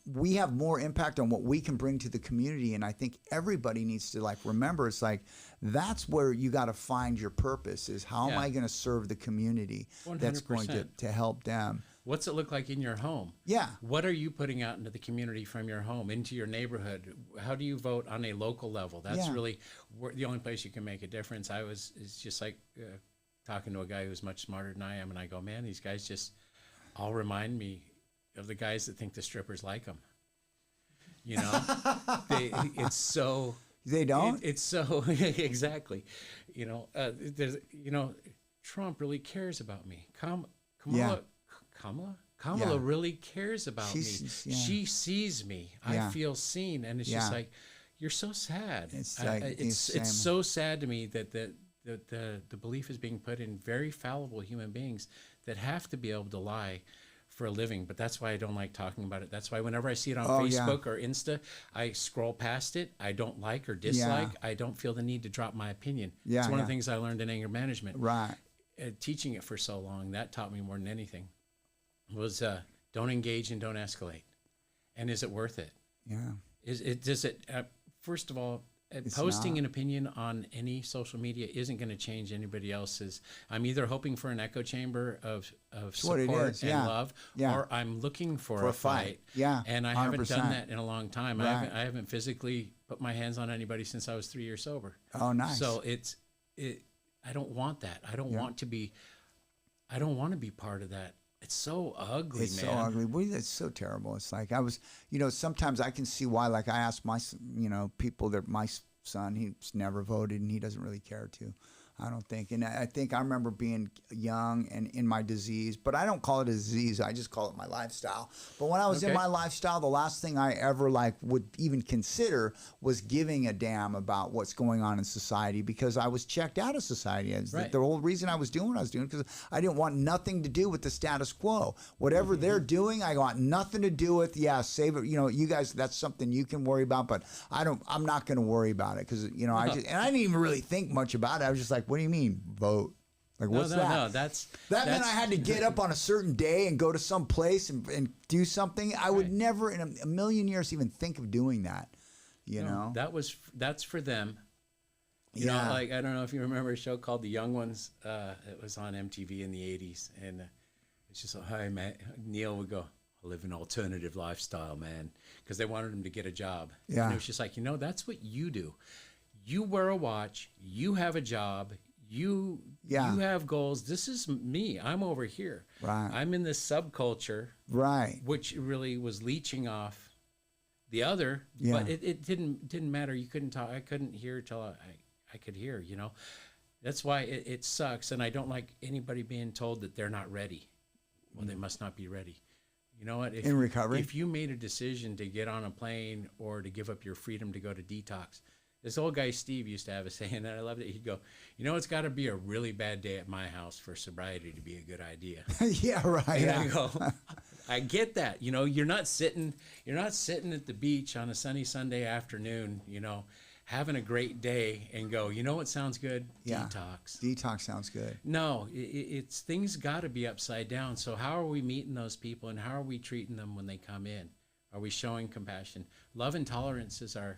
[SPEAKER 1] we have more impact on what we can bring to the community. And I think everybody needs to like remember, it's like, that's where you got to find your purpose, is how am I going to serve the community
[SPEAKER 2] 100%.
[SPEAKER 1] That's going to help them.
[SPEAKER 2] What's it look like in your home? Yeah. What are you putting out into the community from your home, into your neighborhood? How do you vote on a local level? That's really the only place you can make a difference. It's just like talking to a guy who's much smarter than I am, and I go, man, these guys just, all remind me of the guys that think the strippers like them. You know, it's so.
[SPEAKER 1] They don't?
[SPEAKER 2] It's so, exactly. You know, there's, you know, Trump really cares about me. Kamala
[SPEAKER 1] Yeah.
[SPEAKER 2] really cares about me.
[SPEAKER 1] Yeah.
[SPEAKER 2] She sees me.
[SPEAKER 1] Yeah.
[SPEAKER 2] I feel seen. And it's just like, you're so sad.
[SPEAKER 1] It's like
[SPEAKER 2] it's so sad to me that the belief is being put in very fallible human beings that have to be able to lie for a living. But that's why I don't like talking about it. That's why whenever I see it on Facebook or Insta, I scroll past it. I don't like or dislike. I don't feel the need to drop my opinion. It's one of the things I learned in anger management.
[SPEAKER 1] Right.
[SPEAKER 2] Teaching it for so long, that taught me more than anything, was don't engage and don't escalate. And is it worth it?
[SPEAKER 1] Yeah.
[SPEAKER 2] Does it first of all, posting an opinion on any social media isn't going to change anybody else's. I'm either hoping for an echo chamber of support and love, or I'm looking for a fight.
[SPEAKER 1] Yeah,
[SPEAKER 2] and I
[SPEAKER 1] 100%.
[SPEAKER 2] haven't done that in a long time.
[SPEAKER 1] Right.
[SPEAKER 2] I haven't physically put my hands on anybody since I was 3 years sober.
[SPEAKER 1] Oh, nice.
[SPEAKER 2] So I don't want that. I don't want to be. I don't want to be part of that. It's so ugly,
[SPEAKER 1] it's
[SPEAKER 2] man.
[SPEAKER 1] so ugly. Well, it's so terrible. It's like I was, you know, sometimes I can see why. Like I ask my, you know, people that my son, he's never voted and he doesn't really care to. I don't think. And I think I remember being young and in my disease, but I don't call it a disease. I just call it my lifestyle. But when I was in my lifestyle, the last thing I ever would even consider was giving a damn about what's going on in society, because I was checked out of society. The whole reason I was doing what I was doing, because I didn't want nothing to do with the status quo. Whatever they're doing, I want nothing to do with. Yeah, save it. You know, you guys, that's something you can worry about, but I'm not going to worry about it, because, you know, I didn't even really think much about it. I was just like, what do you mean vote? Like, what's that?
[SPEAKER 2] No, that
[SPEAKER 1] meant I had to get up on a certain day and go to some place and do something. I would never in a million years even think of doing that. You know?
[SPEAKER 2] That's for them. You know, like, I don't know if you remember a show called The Young Ones. It was on MTV in the 80s. And it's just like, hi, man. Neil would go, I live an alternative lifestyle, man. Because they wanted him to get a job.
[SPEAKER 1] Yeah.
[SPEAKER 2] And it was just like, you know, that's what you do. You wear a watch. You have a job. You have goals. This is me. I'm over here.
[SPEAKER 1] Right.
[SPEAKER 2] I'm in this subculture.
[SPEAKER 1] Right.
[SPEAKER 2] Which really was leeching off the other.
[SPEAKER 1] Yeah.
[SPEAKER 2] But it didn't matter. You couldn't talk. I couldn't hear till I could hear, you know. That's why it sucks. And I don't like anybody being told that they're not ready. Well, they must not be ready. You know what?
[SPEAKER 1] In recovery?
[SPEAKER 2] If you made a decision to get on a plane or to give up your freedom to go to detox, this old guy Steve used to have a saying, and I loved it. He'd go, you know, it's got to be a really bad day at my house for sobriety to be a good idea.
[SPEAKER 1] Yeah, right.
[SPEAKER 2] And I go, I get that. You know, you're not sitting at the beach on a sunny Sunday afternoon, you know, having a great day and go, you know what sounds good?
[SPEAKER 1] Yeah.
[SPEAKER 2] Detox.
[SPEAKER 1] Detox sounds good.
[SPEAKER 2] No, it's things got to be upside down. So how are we meeting those people, and how are we treating them when they come in? Are we showing compassion? Love and tolerance is our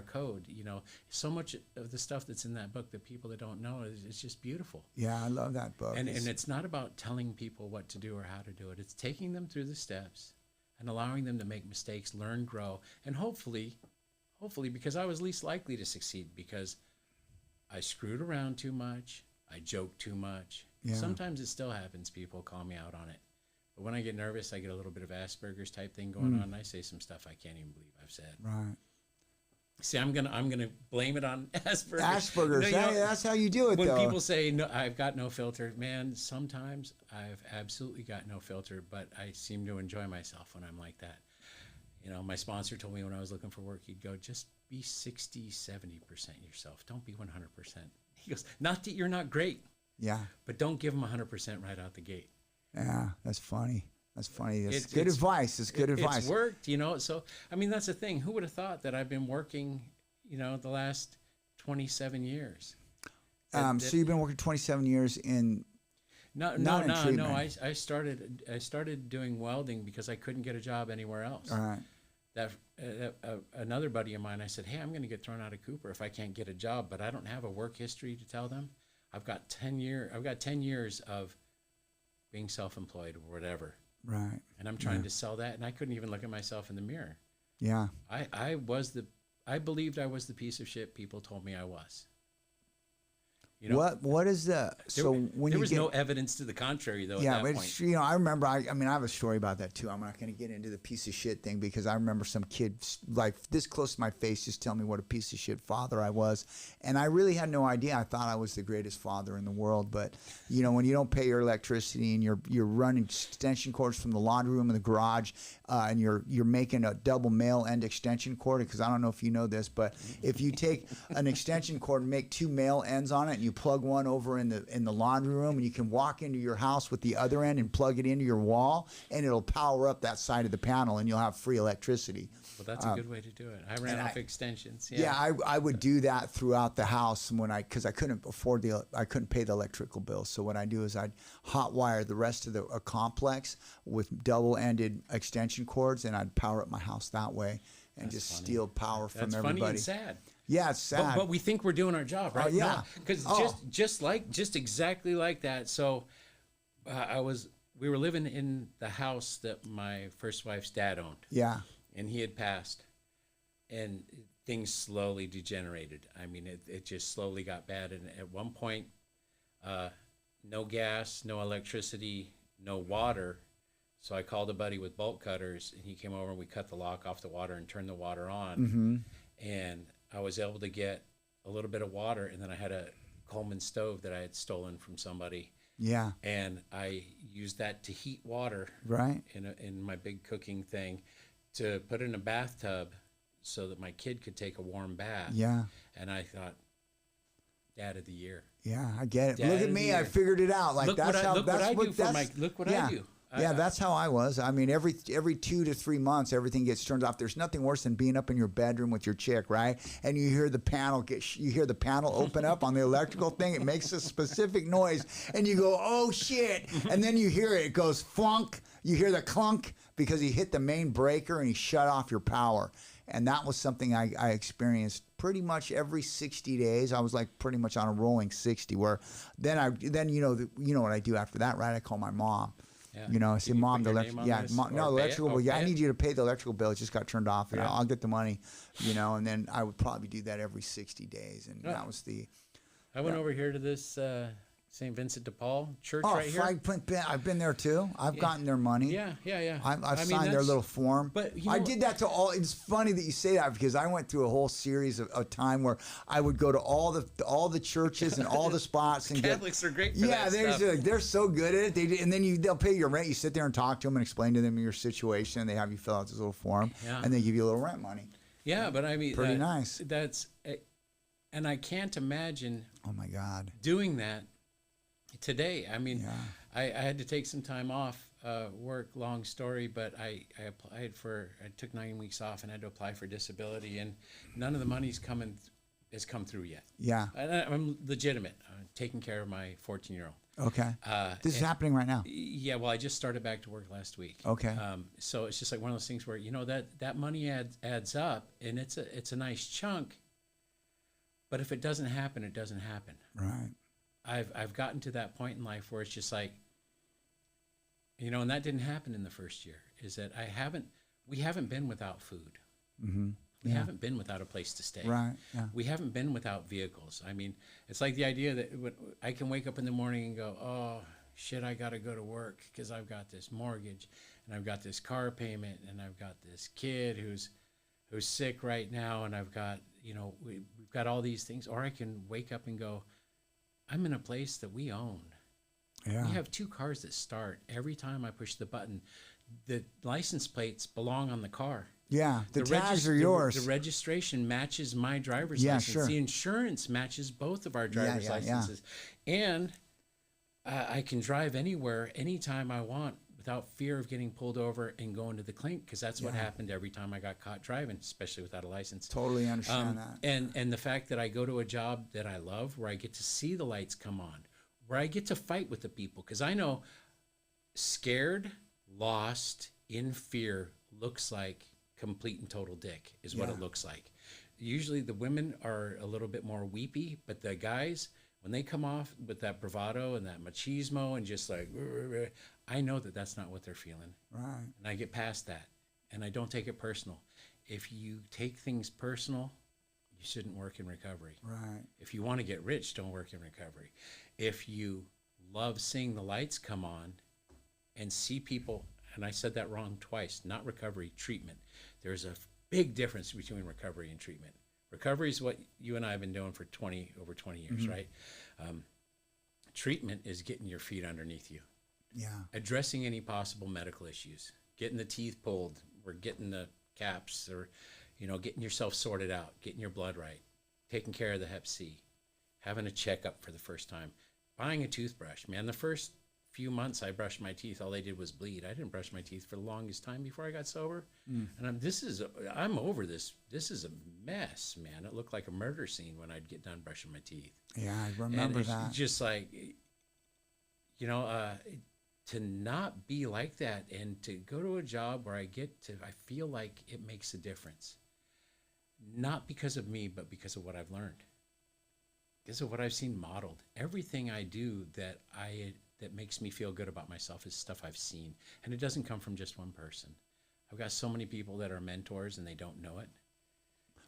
[SPEAKER 2] code. You know, so much of the stuff that's in that book that people that don't know is just beautiful.
[SPEAKER 1] Yeah, I love that book.
[SPEAKER 2] And it's not about telling people what to do or how to do it. It's taking them through the steps and allowing them to make mistakes, learn, grow, and hopefully, because I was least likely to succeed, because I screwed around too much, I joked too much.
[SPEAKER 1] Yeah.
[SPEAKER 2] Sometimes it still happens. People call me out on it. But when I get nervous, I get a little bit of Asperger's type thing going on, and I say some stuff I can't even believe I've said.
[SPEAKER 1] Right.
[SPEAKER 2] See, I'm gonna blame it on Asperger's.
[SPEAKER 1] Asperger's.
[SPEAKER 2] You know,
[SPEAKER 1] That's how you do it,
[SPEAKER 2] when
[SPEAKER 1] though.
[SPEAKER 2] people say, no, I've got no filter, man, sometimes I've absolutely got no filter, but I seem to enjoy myself when I'm like that. You know, my sponsor told me when I was looking for work, he'd go, just be 60, 70% yourself. Don't be 100%. He goes, not that you're not great.
[SPEAKER 1] Yeah.
[SPEAKER 2] But don't give them 100% right out the gate.
[SPEAKER 1] Yeah, that's funny. That's funny. It's good advice. It's good advice.
[SPEAKER 2] It's worked, you know. So, I mean, that's the thing. Who would have thought that I've been working, you know, the last 27 years?
[SPEAKER 1] So you've been working 27 years in treatment.
[SPEAKER 2] I started doing welding because I couldn't get a job anywhere else.
[SPEAKER 1] All right.
[SPEAKER 2] Another buddy of mine, I said, hey, I'm going to get thrown out of Cooper if I can't get a job, but I don't have a work history to tell them. I've got 10 years of being self-employed or whatever.
[SPEAKER 1] Right.
[SPEAKER 2] And I'm trying to sell that, and I couldn't even look at myself in the mirror.
[SPEAKER 1] Yeah.
[SPEAKER 2] I believed I was the piece of shit people told me I was. You know,
[SPEAKER 1] what is the so when
[SPEAKER 2] there
[SPEAKER 1] you
[SPEAKER 2] was
[SPEAKER 1] get,
[SPEAKER 2] no evidence to the contrary though.
[SPEAKER 1] yeah,
[SPEAKER 2] at that
[SPEAKER 1] but
[SPEAKER 2] point.
[SPEAKER 1] you know, I remember. I mean, I have a story about that too. I'm not going to get into the piece of shit thing because I remember some kid like this close to my face just telling me what a piece of shit father I was, and I really had no idea. I thought I was the greatest father in the world, but you know, when you don't pay your electricity and you're running extension cords from the laundry room in the garage, and you're making a double male end extension cord, because I don't know if you know this, but if you take an extension cord and make two male ends on it, and you plug one over in the laundry room, and you can walk into your house with the other end and plug it into your wall, and it'll power up that side of the panel, and you'll have free electricity.
[SPEAKER 2] Well, that's a good way to do it. I ran off extensions.
[SPEAKER 1] Yeah, I would do that throughout the house because I couldn't I couldn't pay the electrical bill. So what I do is I'd hot wire the rest of the complex with double-ended extension cords, and I'd power up my house that way and
[SPEAKER 2] That's
[SPEAKER 1] just
[SPEAKER 2] funny.
[SPEAKER 1] steal power from
[SPEAKER 2] That's
[SPEAKER 1] everybody.
[SPEAKER 2] funny and sad.
[SPEAKER 1] Yeah, it's sad.
[SPEAKER 2] But we think we're doing our job, right?
[SPEAKER 1] yeah.
[SPEAKER 2] Because
[SPEAKER 1] Oh.
[SPEAKER 2] just exactly like that. So we were living in the house that my first wife's dad owned.
[SPEAKER 1] Yeah.
[SPEAKER 2] And he had passed, and things slowly degenerated. I mean, it just slowly got bad. And at one point, no gas, no electricity, no water. So I called a buddy with bolt cutters, and he came over and we cut the lock off the water and turned the water on.
[SPEAKER 1] Mm-hmm.
[SPEAKER 2] And I was able to get a little bit of water, and then I had a Coleman stove that I had stolen from somebody.
[SPEAKER 1] Yeah.
[SPEAKER 2] And I used that to heat water
[SPEAKER 1] Right.
[SPEAKER 2] in my big cooking thing, to put in a bathtub so that my kid could take a warm bath.
[SPEAKER 1] Yeah.
[SPEAKER 2] And I thought, Dad of the Year.
[SPEAKER 1] Yeah, I get it.
[SPEAKER 2] Dad
[SPEAKER 1] Look
[SPEAKER 2] of
[SPEAKER 1] at me,
[SPEAKER 2] the
[SPEAKER 1] I
[SPEAKER 2] year.
[SPEAKER 1] figured it out. Like
[SPEAKER 2] Look
[SPEAKER 1] that's
[SPEAKER 2] what I-
[SPEAKER 1] how
[SPEAKER 2] look
[SPEAKER 1] that's
[SPEAKER 2] what I
[SPEAKER 1] what
[SPEAKER 2] do for
[SPEAKER 1] that's,
[SPEAKER 2] my- look what
[SPEAKER 1] yeah.
[SPEAKER 2] I do.
[SPEAKER 1] Yeah, that's how I was. I mean, every 2 to 3 months, everything gets turned off. There's nothing worse than being up in your bedroom with your chick, right? And you hear the panel open up on the electrical thing. It makes a specific noise, and you go, "Oh shit!" And then you hear it. It goes flunk. You hear the clunk because he hit the main breaker and he shut off your power. And that was something I experienced pretty much every 60 days. I was like pretty much on a rolling 60. Where then you know what I do after that, right? I call my mom.
[SPEAKER 2] Yeah.
[SPEAKER 1] You know, I
[SPEAKER 2] Did
[SPEAKER 1] say,
[SPEAKER 2] you
[SPEAKER 1] "Mom,
[SPEAKER 2] put
[SPEAKER 1] the
[SPEAKER 2] your name on this,
[SPEAKER 1] no,
[SPEAKER 2] or pay it?
[SPEAKER 1] electrical bill.
[SPEAKER 2] Or
[SPEAKER 1] Yeah,
[SPEAKER 2] pay
[SPEAKER 1] I
[SPEAKER 2] it?
[SPEAKER 1] need you to pay the electrical bill. It just got turned off. And
[SPEAKER 2] Yeah.
[SPEAKER 1] I'll get the money." You know, and then I would probably do that every 60 days, and
[SPEAKER 2] Yeah.
[SPEAKER 1] that was the.
[SPEAKER 2] I went over here to this St. Vincent de Paul church
[SPEAKER 1] Oh,
[SPEAKER 2] right here.
[SPEAKER 1] I've been there too. I've gotten their money.
[SPEAKER 2] Yeah.
[SPEAKER 1] I've
[SPEAKER 2] I mean,
[SPEAKER 1] signed their
[SPEAKER 2] that's-
[SPEAKER 1] little form.
[SPEAKER 2] but, you
[SPEAKER 1] I
[SPEAKER 2] know-
[SPEAKER 1] did that to all. It's funny that you say that because I went through a whole series of time where I would go to all the churches and all the spots and
[SPEAKER 2] Catholics are great for that stuff.
[SPEAKER 1] they're so good at it. And then they'll pay your rent. You sit there and talk to them and explain to them your situation. And they have you fill out this little form,
[SPEAKER 2] Yeah.
[SPEAKER 1] and they give you a little rent money.
[SPEAKER 2] Yeah, but I mean,
[SPEAKER 1] Pretty nice.
[SPEAKER 2] That's, and I can't imagine
[SPEAKER 1] Oh my God.
[SPEAKER 2] doing that today. I mean,
[SPEAKER 1] Yeah.
[SPEAKER 2] I had to take some time off work, long story, but I took 9 weeks off and had to apply for disability, and none of the money's has come through yet.
[SPEAKER 1] Yeah.
[SPEAKER 2] I'm legitimate, taking care of my 14-year-old.
[SPEAKER 1] Okay. This is happening right now.
[SPEAKER 2] Yeah, well, I just started back to work last week.
[SPEAKER 1] Okay.
[SPEAKER 2] So it's just like one of those things where, you know, that money adds up, and it's a nice chunk, but if it doesn't happen, it doesn't happen.
[SPEAKER 1] Right.
[SPEAKER 2] I've gotten to that point in life where it's just like, you know, and that didn't happen in the first year, is that we haven't been without food.
[SPEAKER 1] Mm-hmm.
[SPEAKER 2] We
[SPEAKER 1] Yeah.
[SPEAKER 2] haven't been without a place to stay.
[SPEAKER 1] Right. Yeah.
[SPEAKER 2] We haven't been without vehicles. I mean, it's like the idea that I can wake up in the morning and go, "Oh, shit, I got to go to work because I've got this mortgage and I've got this car payment and I've got this kid who's sick right now, and I've got, you know, we've got all these things." Or I can wake up and go, "I'm in a place that we own.
[SPEAKER 1] Yeah.
[SPEAKER 2] We have 2 cars that start. Every time I push the button, the license plates belong on the car.
[SPEAKER 1] Yeah. The tags are
[SPEAKER 2] the-
[SPEAKER 1] yours.
[SPEAKER 2] The registration matches my driver's
[SPEAKER 1] Yeah,
[SPEAKER 2] license.
[SPEAKER 1] sure.
[SPEAKER 2] The insurance matches both of our driver's
[SPEAKER 1] yeah.
[SPEAKER 2] licenses. And I can drive anywhere, anytime I want, without fear of getting pulled over and going to the clink, because that's what happened every time I got caught driving, especially without a license.
[SPEAKER 1] Totally understand that.
[SPEAKER 2] And the fact that I go to a job that I love, where I get to see the lights come on, where I get to fight with the people, because I know scared, lost, in fear looks like complete and total dick is what
[SPEAKER 1] Yeah.
[SPEAKER 2] it looks like. Usually the women are a little bit more weepy, but the guys, when they come off with that bravado and that machismo and just like, I know that that's not what they're feeling.
[SPEAKER 1] Right.
[SPEAKER 2] And I get past that, and I don't take it personal. If you take things personal, you shouldn't work in recovery.
[SPEAKER 1] Right.
[SPEAKER 2] If you want to get rich, don't work in recovery. If you love seeing the lights come on and see people, and I said that wrong twice, not recovery, treatment. There's a big difference between recovery and treatment. Recovery is what you and I have been doing for over 20 years, right? Treatment is getting your feet underneath you.
[SPEAKER 1] Yeah.
[SPEAKER 2] Addressing any possible medical issues, getting the teeth pulled, or getting the caps, or, getting yourself sorted out, getting your blood right, taking care of the Hep C, having a checkup for the first time, buying a toothbrush. Man, the first few months I brushed my teeth, all they did was bleed. I didn't brush my teeth for the longest time before I got sober. And I'm over this. This is a mess, man. It looked like a murder scene when I'd get done brushing my teeth.
[SPEAKER 1] Yeah, I remember
[SPEAKER 2] and
[SPEAKER 1] that.
[SPEAKER 2] Just like, to not be like that and to go to a job where I feel like it makes a difference. Not because of me, but because of what I've learned. Because of what I've seen modeled. Everything I do that makes me feel good about myself is stuff I've seen. And it doesn't come from just one person. I've got so many people that are mentors and they don't know it.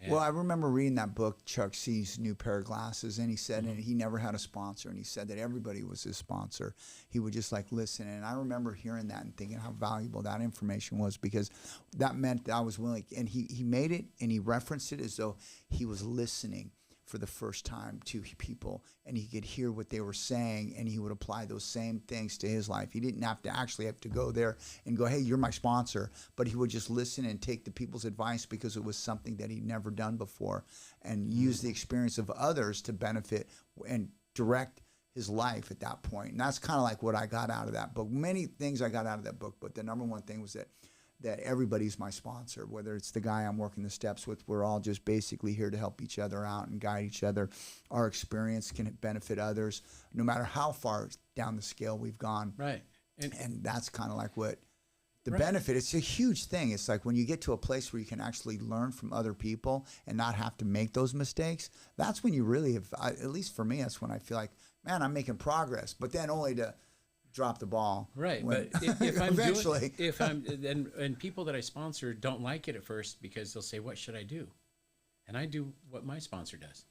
[SPEAKER 1] Well, I remember reading that book, Chuck C's New Pair of Glasses, and he said and he never had a sponsor, and he said that everybody was his sponsor. He would just listen. And I remember hearing that and thinking how valuable that information was, because that meant that I was willing. And he made it and he referenced it as though he was listening for the first time to people, and he could hear what they were saying, and he would apply those same things to his life. He didn't have to go there and go, hey, you're my sponsor, but he would just listen and take the people's advice because it was something that he'd never done before, and use the experience of others to benefit and direct his life at that point. And that's kind of like what I got out of that book. Many things I got out of that book, but the number one thing was that everybody's my sponsor, whether it's the guy I'm working the steps with. We're all just basically here to help each other out and guide each other. Our experience can benefit others, no matter how far down the scale we've gone.
[SPEAKER 2] Right.
[SPEAKER 1] And that's kind of like what the benefit, it's a huge thing. It's like when you get to a place where you can actually learn from other people and not have to make those mistakes, that's when you really have, at least for me, that's when I feel like, man, I'm making progress, but then only to drop the ball.
[SPEAKER 2] Right.
[SPEAKER 1] When,
[SPEAKER 2] but if I'm
[SPEAKER 1] eventually,
[SPEAKER 2] and people that I sponsor don't like it at first because they'll say, what should I do? And I do what my sponsor does.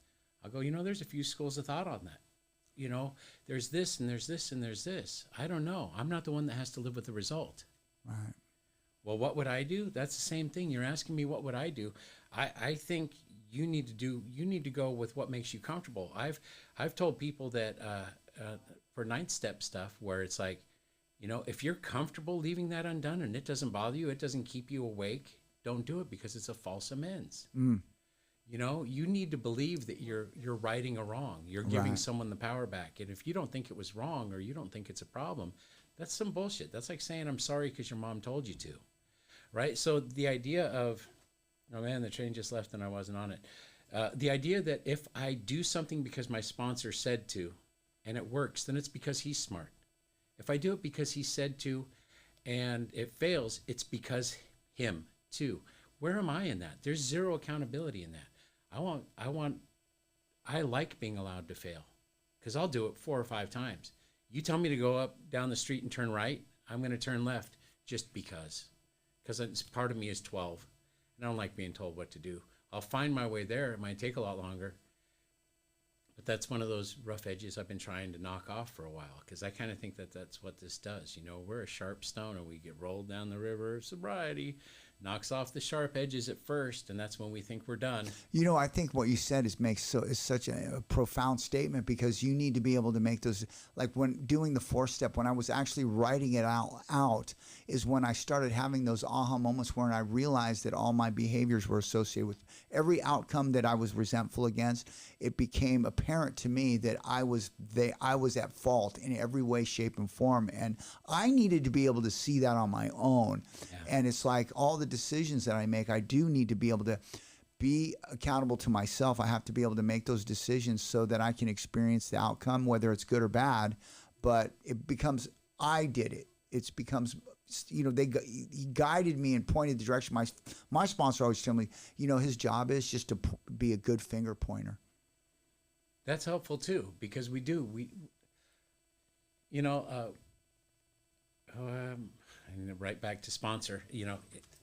[SPEAKER 2] I'll go, there's a few schools of thought on that. There's this and there's this and there's this. I don't know. I'm not the one that has to live with the result.
[SPEAKER 1] right.
[SPEAKER 2] Well, what would I do? That's the same thing. You're asking me what would I do? I think you need to go with what makes you comfortable. I've told people that for ninth step stuff where it's like, if you're comfortable leaving that undone and it doesn't bother you, it doesn't keep you awake, don't do it, because it's a false amends. You need to believe that you're righting a wrong. You're giving someone the power back. And if you don't think it was wrong or you don't think it's a problem, that's some bullshit. That's like saying, I'm sorry because your mom told you to. Right? So the idea of, oh man, the train just left and I wasn't on it. The idea that if I do something because my sponsor said to, and it works, then it's because he's smart. If I do it because he said to, and it fails, it's because him too. Where am I in that? There's zero accountability in that. I like being allowed to fail, because I'll do it 4 or 5 times. You tell me to go up down the street and turn right, I'm going to turn left just because part of me is 12, and I don't like being told what to do. I'll find my way there. It might take a lot longer. But that's one of those rough edges I've been trying to knock off for a while, because I kind of think that that's what this does. We're a sharp stone and we get rolled down the river of sobriety, knocks off the sharp edges at first, and that's when we think we're done.
[SPEAKER 1] I think what you said is such a profound statement, because you need to be able to make those, like when doing the 4-step, when I was actually writing it out is when I started having those aha moments where I realized that all my behaviors were associated with every outcome that I was resentful against. It became apparent to me that I was at fault in every way, shape, and form, and I needed to be able to see that on my own. Yeah. And it's like all the decisions that I make, I do need to be able to be accountable to myself. I have to be able to make those decisions so that I can experience the outcome, whether it's good or bad. But it becomes, I did it. It becomes, he guided me and pointed the direction. My sponsor always told me, his job is just to be a good finger pointer.
[SPEAKER 2] That's helpful too, because right back to sponsor,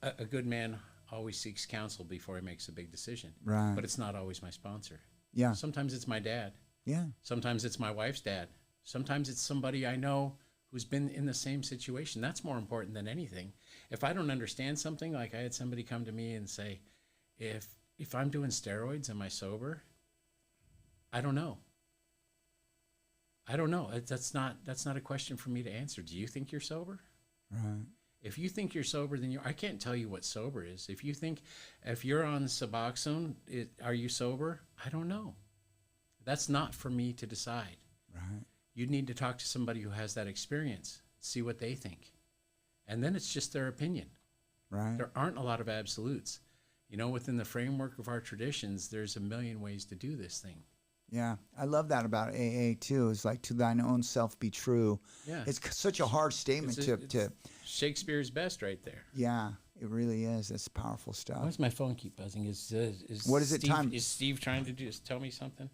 [SPEAKER 2] a good man always seeks counsel before he makes a big decision.
[SPEAKER 1] Right.
[SPEAKER 2] But it's not always my sponsor.
[SPEAKER 1] Yeah.
[SPEAKER 2] Sometimes it's my dad.
[SPEAKER 1] Yeah.
[SPEAKER 2] Sometimes it's my wife's dad. Sometimes it's somebody I know who's been in the same situation. That's more important than anything. If I don't understand something, like I had somebody come to me and say, if I'm doing steroids, am I sober? I don't know. I don't know. That's not a question for me to answer. Do you think you're sober?
[SPEAKER 1] Right.
[SPEAKER 2] If you think you're sober, then I can't tell you what sober is. If you're on Suboxone, are you sober? I don't know. That's not for me to decide.
[SPEAKER 1] Right.
[SPEAKER 2] You need to talk to somebody who has that experience, see what they think. And then it's just their opinion.
[SPEAKER 1] Right.
[SPEAKER 2] There aren't a lot of absolutes. Within the framework of our traditions, there's a million ways to do this thing.
[SPEAKER 1] Yeah, I love that about AA too. It's like, to thine own self be true.
[SPEAKER 2] Yeah.
[SPEAKER 1] It's such a hard statement to
[SPEAKER 2] Shakespeare's best right there.
[SPEAKER 1] Yeah, it really is. It's powerful stuff.
[SPEAKER 2] Why does my phone keep buzzing?
[SPEAKER 1] What is it time?
[SPEAKER 2] Is Steve trying to just tell me something?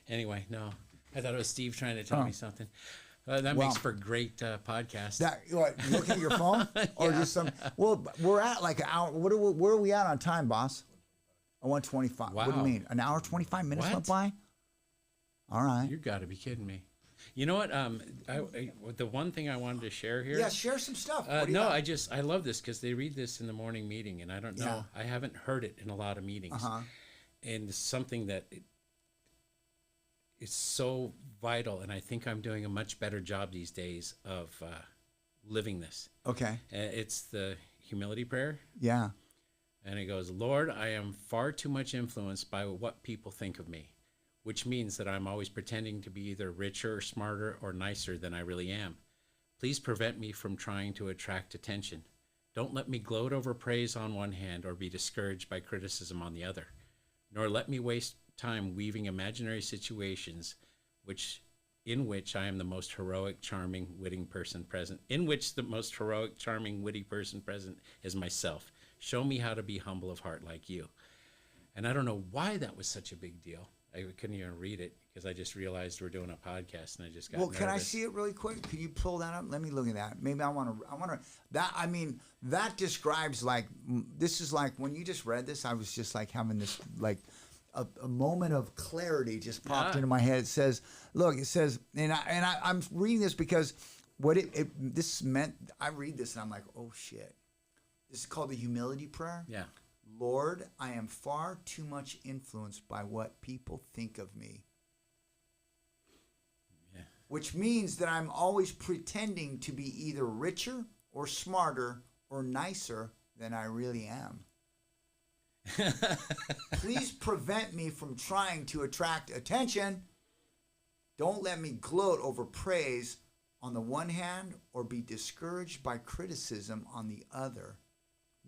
[SPEAKER 2] Anyway, no. I thought it was Steve trying to tell me something. That makes for great podcast.
[SPEAKER 1] Look at your phone? Or just some... Well, we're at like an hour. Where are we at on time, boss? 1:25.
[SPEAKER 2] Wow.
[SPEAKER 1] What do you mean? An hour, 25 minutes went by? All right.
[SPEAKER 2] You got to be kidding me. You know what? The one thing I wanted to share here.
[SPEAKER 1] Yeah, share some stuff.
[SPEAKER 2] No, I love this because they read this in the morning meeting, and I don't know. I haven't heard it in a lot of meetings. And it's something that is so vital, and I think I'm doing a much better job these days of living this.
[SPEAKER 1] Okay.
[SPEAKER 2] It's the humility prayer.
[SPEAKER 1] Yeah.
[SPEAKER 2] And it goes, Lord, I am far too much influenced by what people think of me, which means that I'm always pretending to be either richer or smarter or nicer than I really am. Please prevent me from trying to attract attention. Don't let me gloat over praise on one hand or be discouraged by criticism on the other, nor let me waste time weaving imaginary situations in which I am the most heroic, charming, witty person present, is myself. Show me how to be humble of heart like you. And I don't know why that was such a big deal. I couldn't even read it because I just realized we're doing a podcast and I just got nervous.
[SPEAKER 1] Can I see it really quick? Can you pull that up? Let me look at that. Maybe I want to, that describes this is like, when you just read this, I was just like having this, a moment of clarity just popped into my head. It says, and I'm reading this because what this meant, I read this and I'm like, oh shit. This is called the humility prayer.
[SPEAKER 2] Yeah.
[SPEAKER 1] Lord, I am far too much influenced by what people think of me.
[SPEAKER 2] Yeah. Which
[SPEAKER 1] means that I'm always pretending to be either richer or smarter or nicer than I really am. Please prevent me from trying to attract attention. Don't let me gloat over praise on the one hand or be discouraged by criticism on the other.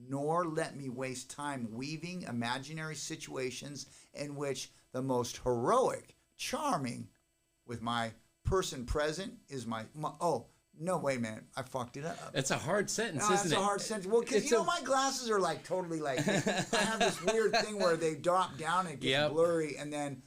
[SPEAKER 1] Nor let me waste time weaving imaginary situations in which the most heroic, charming, with my person present is my oh, no, wait a minute. I fucked it up.
[SPEAKER 2] It's a hard sentence, isn't it?
[SPEAKER 1] It's a hard sentence. Well, because my glasses are totally I have this weird thing where they drop down and it gets blurry, and then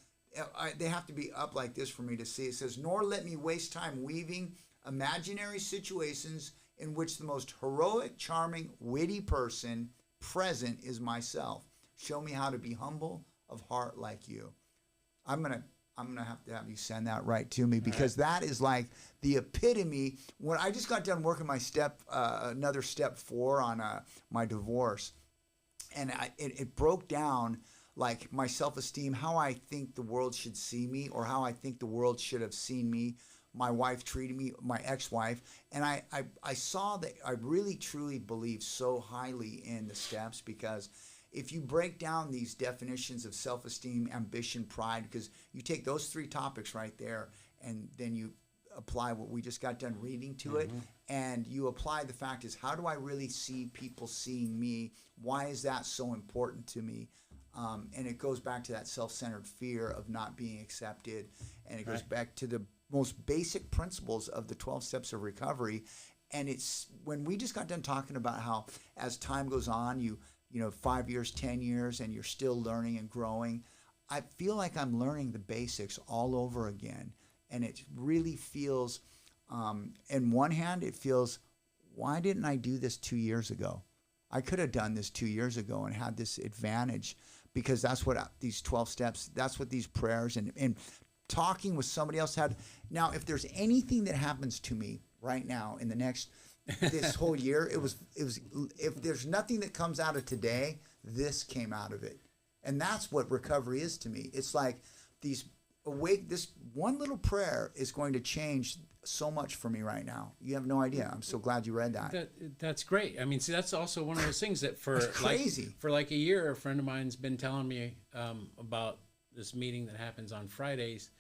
[SPEAKER 1] they have to be up like this for me to see. It says, nor let me waste time weaving imaginary situations in which the most heroic, charming, witty person present is myself. Show me how to be humble of heart like you. I'm gonna have to have you send that right to me because that is like the epitome. When I just got done working my another step 4 on my divorce, and it broke down like my self-esteem, how I think the world should see me, or how I think the world should have seen me. My wife treated me, my ex-wife, and I saw that I really truly believe so highly in the steps, because if you break down these definitions of self-esteem, ambition, pride, because you take those 3 topics right there and then you apply what we just got done reading to it, and you apply the fact is, how do I really see people seeing me? Why is that so important to me? And it goes back to that self-centered fear of not being accepted, and it goes back to the most basic principles of the 12 steps of recovery. And it's when we just got done talking about how as time goes on, you know, 5 years, 10 years, and you're still learning and growing. I feel like I'm learning the basics all over again. And it really feels, in one hand, it feels, why didn't I do this 2 years ago? I could have done this 2 years ago and had this advantage, because that's what these 12 steps, that's what these prayers and talking with somebody else had. Now, if there's anything that happens to me right now in the next, this whole year, it was, if there's nothing that comes out of today, this came out of it. And that's what recovery is to me. It's like this one little prayer is going to change so much for me right now. You have no idea. I'm so glad you read that.
[SPEAKER 2] That's great. I mean, see, that's also one of those things that for
[SPEAKER 1] crazy.
[SPEAKER 2] For like a year, a friend of mine's been telling me about this meeting that happens on Fridays,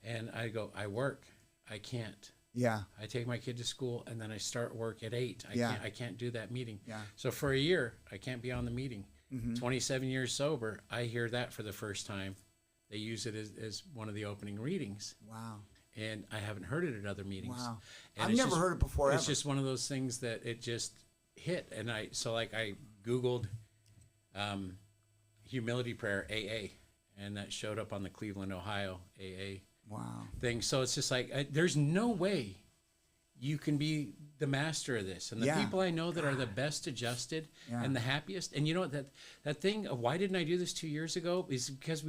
[SPEAKER 2] and I go, I work, I can't.
[SPEAKER 1] Yeah.
[SPEAKER 2] I take my kid to school, and then I start work at 8. I can't do that meeting.
[SPEAKER 1] Yeah.
[SPEAKER 2] So for a year, I can't be on the meeting.
[SPEAKER 1] Mm-hmm.
[SPEAKER 2] 27 years sober, I hear that for the first time. They use it as one of the opening readings.
[SPEAKER 1] Wow.
[SPEAKER 2] And I haven't heard it at other meetings.
[SPEAKER 1] Wow.
[SPEAKER 2] And
[SPEAKER 1] I've never heard it before.
[SPEAKER 2] It's just one of those things that it just hit. And I Googled humility prayer AA, and that showed up on the Cleveland, Ohio AA thing. So it's just like, there's no way you can be the master of this. And the people I know that are the best adjusted and the happiest. And you know what, that thing of why didn't I do this 2 years ago is because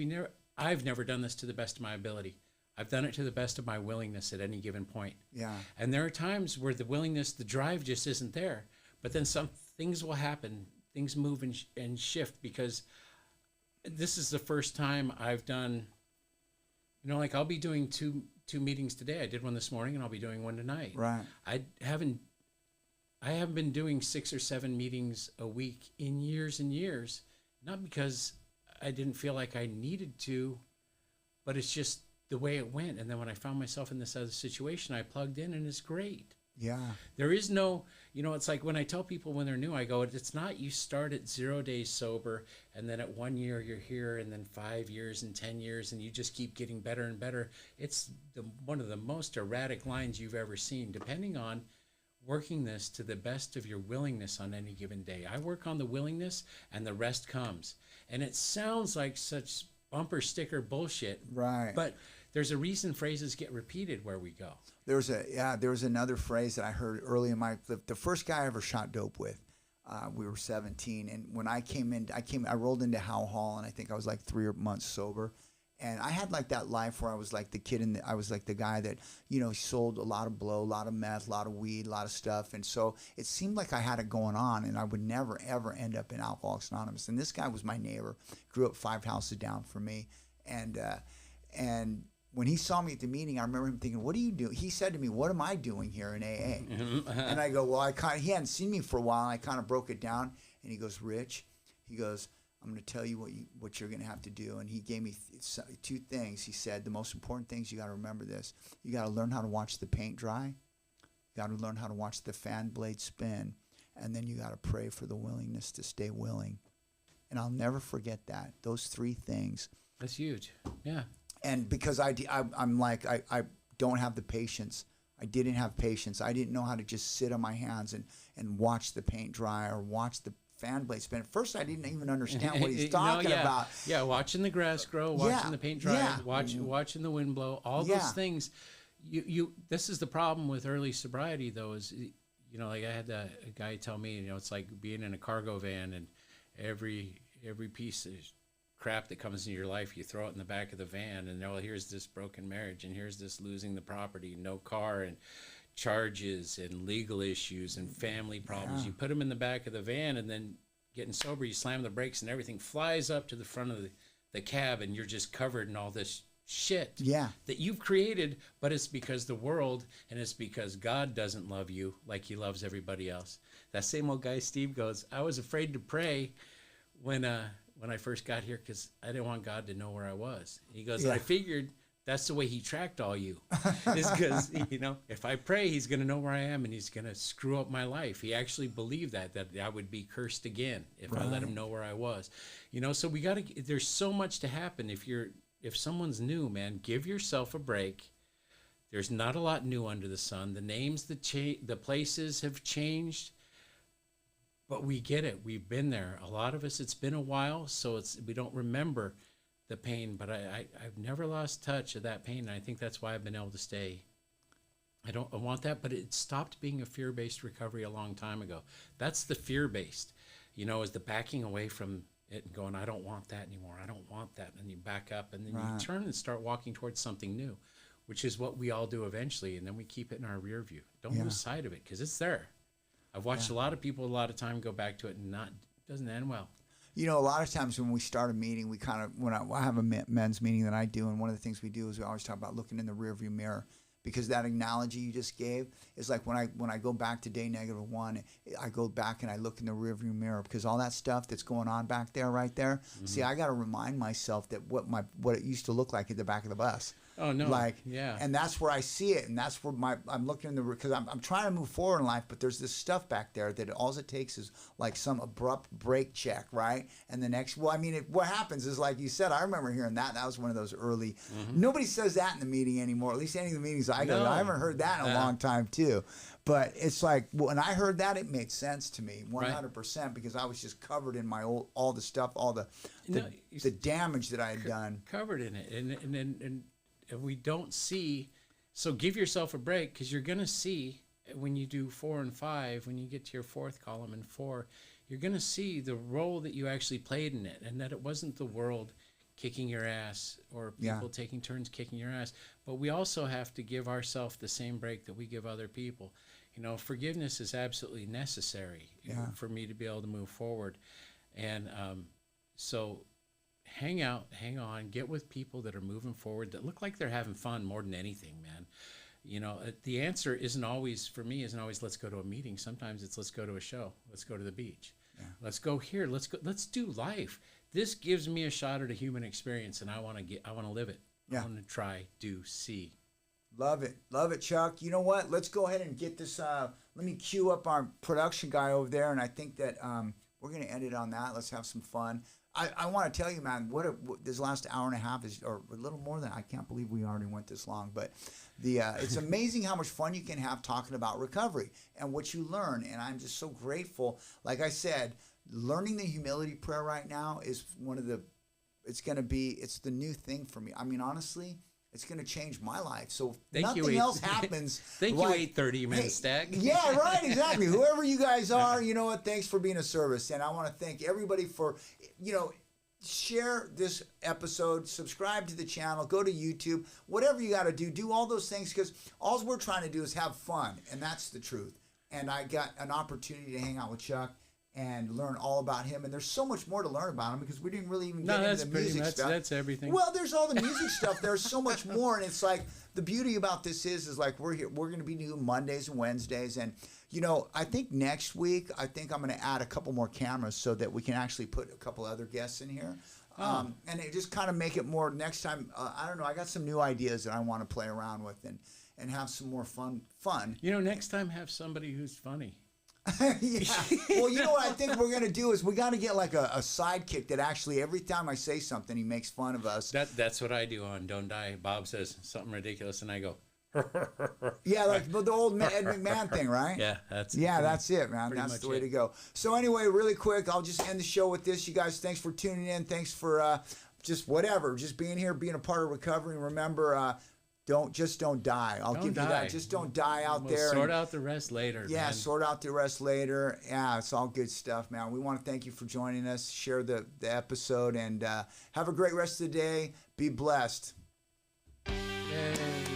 [SPEAKER 2] I've never done this to the best of my ability. I've done it to the best of my willingness at any given point. Yeah. And there are times where the willingness, the drive just isn't there. But then some things will happen. Things move and shift, because this is the first time I've done, like I'll be doing two meetings today. I did one this morning, and I'll be doing one tonight.
[SPEAKER 1] Right.
[SPEAKER 2] I haven't been doing 6 or 7 meetings a week in years and years, not because I didn't feel like I needed to, but it's just the way it went. And then when I found myself in this other situation, I plugged in, and it's great.
[SPEAKER 1] Yeah.
[SPEAKER 2] There is no, it's like when I tell people when they're new, I go, it's not you start at 0 days sober, and then at 1 year you're here, and then 5 years and 10 years, and you just keep getting better and better. It's one of the most erratic lines you've ever seen, depending on working this to the best of your willingness on any given day. I work on the willingness, and the rest comes. And it sounds like such bumper sticker bullshit.
[SPEAKER 1] Right.
[SPEAKER 2] But there's a reason phrases get repeated where we go.
[SPEAKER 1] There was another phrase that I heard early in the first guy I ever shot dope with. We were 17, and when I rolled into Howe Hall, and I think I was like 3 months sober. And I had like that life where I was like the kid I was like the guy that, sold a lot of blow, a lot of meth, a lot of weed, a lot of stuff. And so it seemed like I had it going on, and I would never, ever end up in Alcoholics Anonymous. And this guy was my neighbor, grew up 5 houses down from me. And when he saw me at the meeting, I remember him thinking, what are you doing? He said to me, what am I doing here in AA? And I go, well, he hadn't seen me for a while, and I kind of broke it down. And he goes, Rich, I'm going to tell you what you're going to have to do. And he gave me 2 things. He said, the most important things, you got to remember this. You got to learn how to watch the paint dry. You got to learn how to watch the fan blade spin. And then you got to pray for the willingness to stay willing. And I'll never forget that. Those 3 things.
[SPEAKER 2] That's huge. Yeah.
[SPEAKER 1] And because I'm like, I don't have the patience. I didn't have patience. I didn't know how to just sit on my hands and watch the paint dry or watch the fan blade spin. At first, I didn't even understand what he's talking about.
[SPEAKER 2] Yeah, watching the grass grow, watching the paint dry, watching the wind blow, all those things. This is the problem with early sobriety, though, is, like I had a guy tell me, it's like being in a cargo van, and every piece of crap that comes into your life, you throw it in the back of the van, and here's this broken marriage, and here's this losing the property, no car, and charges and legal issues and family problems. You put them in the back of the van, and then getting sober, you slam the brakes, and everything flies up to the front of the cab, and you're just covered in all this shit that you've created. But it's because the world, and it's because God doesn't love you like he loves everybody else. That same old guy Steve goes, I was afraid to pray when I first got here, because I didn't want God to know where I was. He goes, I figured that's the way he tracked all you. Is because, if I pray, he's going to know where I am, and he's going to screw up my life. He actually believed that I would be cursed again if I let him know where I was. So we got to, there's so much to happen. If someone's new, man, give yourself a break. There's not a lot new under the sun. The names, the places have changed. But we get it. We've been there. A lot of us, it's been a while, so we don't remember the pain. But I've never lost touch of that pain, and I think that's why I've been able to stay. I want that, but it stopped being a fear-based recovery a long time ago. That's the fear-based. is the backing away from it and going, I don't want that anymore. I don't want that. And you back up and then you turn and start walking towards something new, which is what we all do eventually. And then we keep it in our rear view. Don't lose sight of it because it's there. I've watched a lot of people a lot of time go back to it and doesn't end well.
[SPEAKER 1] A lot of times when we start a meeting, we kind of, when I have a men's meeting that I do, and one of the things we do is we always talk about looking in the rearview mirror, because that analogy you just gave is like when I go back to day -1, I go back and I look in the rearview mirror, because all that stuff that's going on back there, right there. See, I got to remind myself that what it used to look like at the back of the bus.
[SPEAKER 2] Oh no!
[SPEAKER 1] And that's where I see it, and that's where I'm looking in the, because I'm trying to move forward in life, but there's this stuff back there that all it takes is like some abrupt brake check, right? And the next, what happens is, like you said, I remember hearing that. That was one of those early. Nobody says that in the meeting anymore. At least any of the meetings I go to, I haven't heard that in a long time too. But it's like when I heard that, it made sense to me 100%, because I was just covered in all the stuff, all the damage that I had done.
[SPEAKER 2] Covered in it, and we don't see. So give yourself a break, because you're going to see when you do 4 and 5, when you get to your 4th column and 4, you're going to see the role that you actually played in it, and that it wasn't the world kicking your ass or people taking turns kicking your ass. But we also have to give ourselves the same break that we give other people. Forgiveness is absolutely necessary for me to be able to move forward. And so hang on, get with people that are moving forward, that look like they're having fun more than anything, man. The answer isn't always let's go to a meeting. Sometimes it's let's go to a show. Let's go to the beach. Let's go here. Let's do life. This gives me a shot at a human experience, and I want to live it. I want to try, do, see.
[SPEAKER 1] Love it, Chuck. You know what? Let's go ahead and get this. Let me cue up our production guy over there, and I think that we're going to end it on that. Let's have some fun. I want to tell you, man, what this last hour and a half is, or a little more than, I can't believe we already went this long, but it's amazing how much fun you can have talking about recovery and what you learn, and I'm just so grateful. Like I said, learning the humility prayer right now is it's the new thing for me. I mean, honestly, it's going to change my life. So nothing else happens.
[SPEAKER 2] Thank you, 830 Men's Stag.
[SPEAKER 1] Yeah, right, exactly. Whoever you guys are, you know what? Thanks for being a service. And I want to thank everybody for, share this episode, subscribe to the channel, go to YouTube, whatever you got to do all those things, because all we're trying to do is have fun. And that's the truth. And I got an opportunity to hang out with Chuck and learn all about him. And there's so much more to learn about him, because we didn't really even get into the music stuff.
[SPEAKER 2] That's everything.
[SPEAKER 1] Well, there's all the music stuff. There's so much more. And it's like, the beauty about this is like we're here. We're going to be doing Mondays and Wednesdays. And, I think next week, I'm going to add a couple more cameras so that we can actually put a couple other guests in here. And it just kind of make it more next time. I don't know. I got some new ideas that I want to play around with and have some more fun.
[SPEAKER 2] Next time have somebody who's funny.
[SPEAKER 1] Yeah. Well, what I think we're going to do is we got to get like a sidekick that actually every time I say something, he makes fun of us.
[SPEAKER 2] That's what I do on Don't Die. Bob says something ridiculous, and I go,
[SPEAKER 1] yeah, like the old Ed McMahon thing, right?
[SPEAKER 2] Yeah, that's
[SPEAKER 1] it, man. That's the way to go. So anyway, really quick, I'll just end the show with this. You guys, thanks for tuning in. Thanks for just being here, being a part of recovery. Remember, don't die. I'll give you that. Just don't die out there.
[SPEAKER 2] Sort out the rest later.
[SPEAKER 1] Yeah,
[SPEAKER 2] man.
[SPEAKER 1] Sort out the rest later. Yeah, it's all good stuff, man. We want to thank you for joining us. Share the episode, and have a great rest of the day. Be blessed.
[SPEAKER 2] Yay.